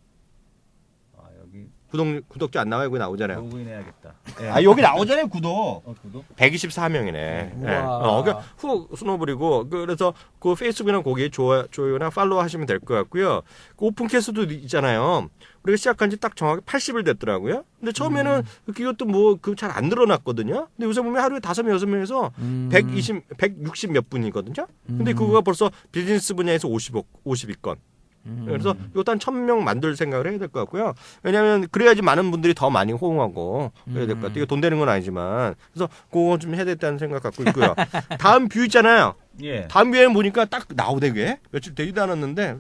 여기 구독자 안 나와요? 여기 나오잖아요. 로그인해야겠다. 아 여기 나오잖아요 구독. 구독? 124명이네. 우와. 그러니까 후 스노블이고 그래서 그 페이스북이나 거기에 좋아요나 팔로우 하시면 될 것 같고요. 그 오픈캐스트도 있잖아요. 우리가 시작한 지 딱 정확히 80일 됐더라고요. 근데 처음에는 그것도 뭐 그 잘 안 늘어났거든요. 근데 요새 보면 하루에 5명, 6명에서 160 몇 분이거든요. 근데 그거가 벌써 비즈니스 분야에서 50위권. 그래서 이것도 한 1000명 만들 생각을 해야 될 것 같고요. 왜냐하면 그래야지 많은 분들이 더 많이 호응하고 그래야 될 것 같아요. 이거 돈 되는 건 아니지만 그래서 그거 좀 해야 되겠다는 생각 갖고 있고요. 다음 뷰 있잖아요. 예. 다음 뷰에는 보니까 딱 나오대 그게 며칠 되지도 않았는데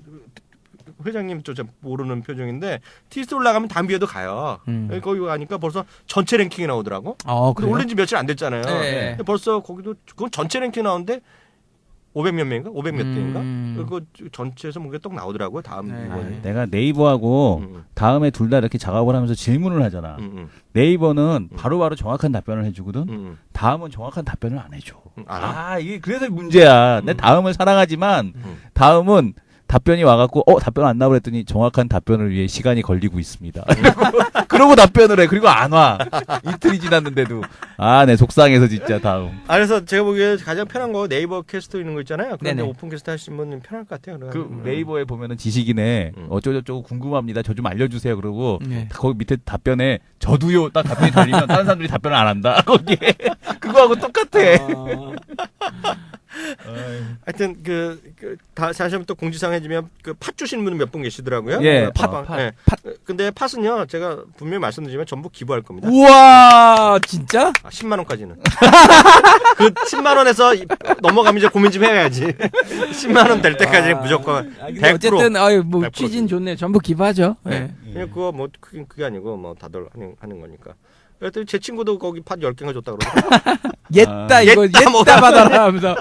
회장님 저 모르는 표정인데 티스트 올라가면 다음 뷰에도 가요. 거기 가니까 벌써 전체 랭킹이 나오더라고. 근데 그래요? 올린 지 며칠 안 됐잖아요. 네. 근데 벌써 거기도 그건 전체 랭킹 나오는데 500 몇 명인가? 500 몇 대인가? 그거 전체에서 뭔가 딱 나오더라고요. 다음 네. 이번에. 내가 네이버하고 다음에 둘 다 이렇게 작업을 하면서 질문을 하잖아. 네이버는 바로바로 정확한 답변을 해주거든. 다음은 정확한 답변을 안 해줘. 알아? 이게 그래서 문제야. 내 다음을 사랑하지만 다음은 답변이 와갖고 답변 안 나오고 그랬더니 정확한 답변을 위해 시간이 걸리고 있습니다. 그러고 답변을 해. 그리고 안 와. 이틀이 지났는데도 내 속상해서 진짜 다음. 그래서 제가 보기에 가장 편한 거 네이버 캐스트 있는 거 있잖아요. 그런데 네네. 오픈 캐스트 하시는 분은 편할 것 같아요. 그 네이버에 보면은 지식인에 어쩌고저쩌고 궁금합니다. 저 좀 알려주세요. 그러고 네. 거기 밑에 답변에 저도요. 딱 답변이 달리면 다른 사람들이 답변을 안 한다. 거기에 그거하고 똑같아. 하여튼 다시 한번 또 공지사항해지면 그 팥 주시는 분은 몇 분 계시더라고요. 예, 팥빵. 팥. 예. 근데 팥은요 제가 분명히 말씀드리지만 전부 기부할 겁니다. 우와, 진짜? 10만 원까지는. 그 10만 원에서 넘어가면 이제 고민 좀 해야지. 10만 원 될 때까지는 무조건 100%. 어쨌든 뭐 100% 취지는 좋네. 전부 기부하죠. 네. 네. 그냥 그거 뭐 그게 아니고 뭐 다들 하는 거니까. 그랬더니 제 친구도 거기 팥 10개가 줬다 그러더라고요. 옛다 이거 옛다 뭐다. 옛다 받아라 하면서.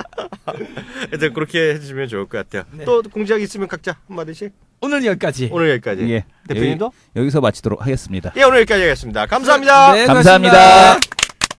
하여튼 그렇게 해주시면 좋을 것 같아요. 또 공지사항 있으면 각자 한마디씩. 오늘 여기까지. 오늘 여기까지. 예. 대표님도? 여기서 마치도록 하겠습니다. 예, 오늘 여기까지 하겠습니다. 감사합니다. 네, 감사합니다. 고맙습니다.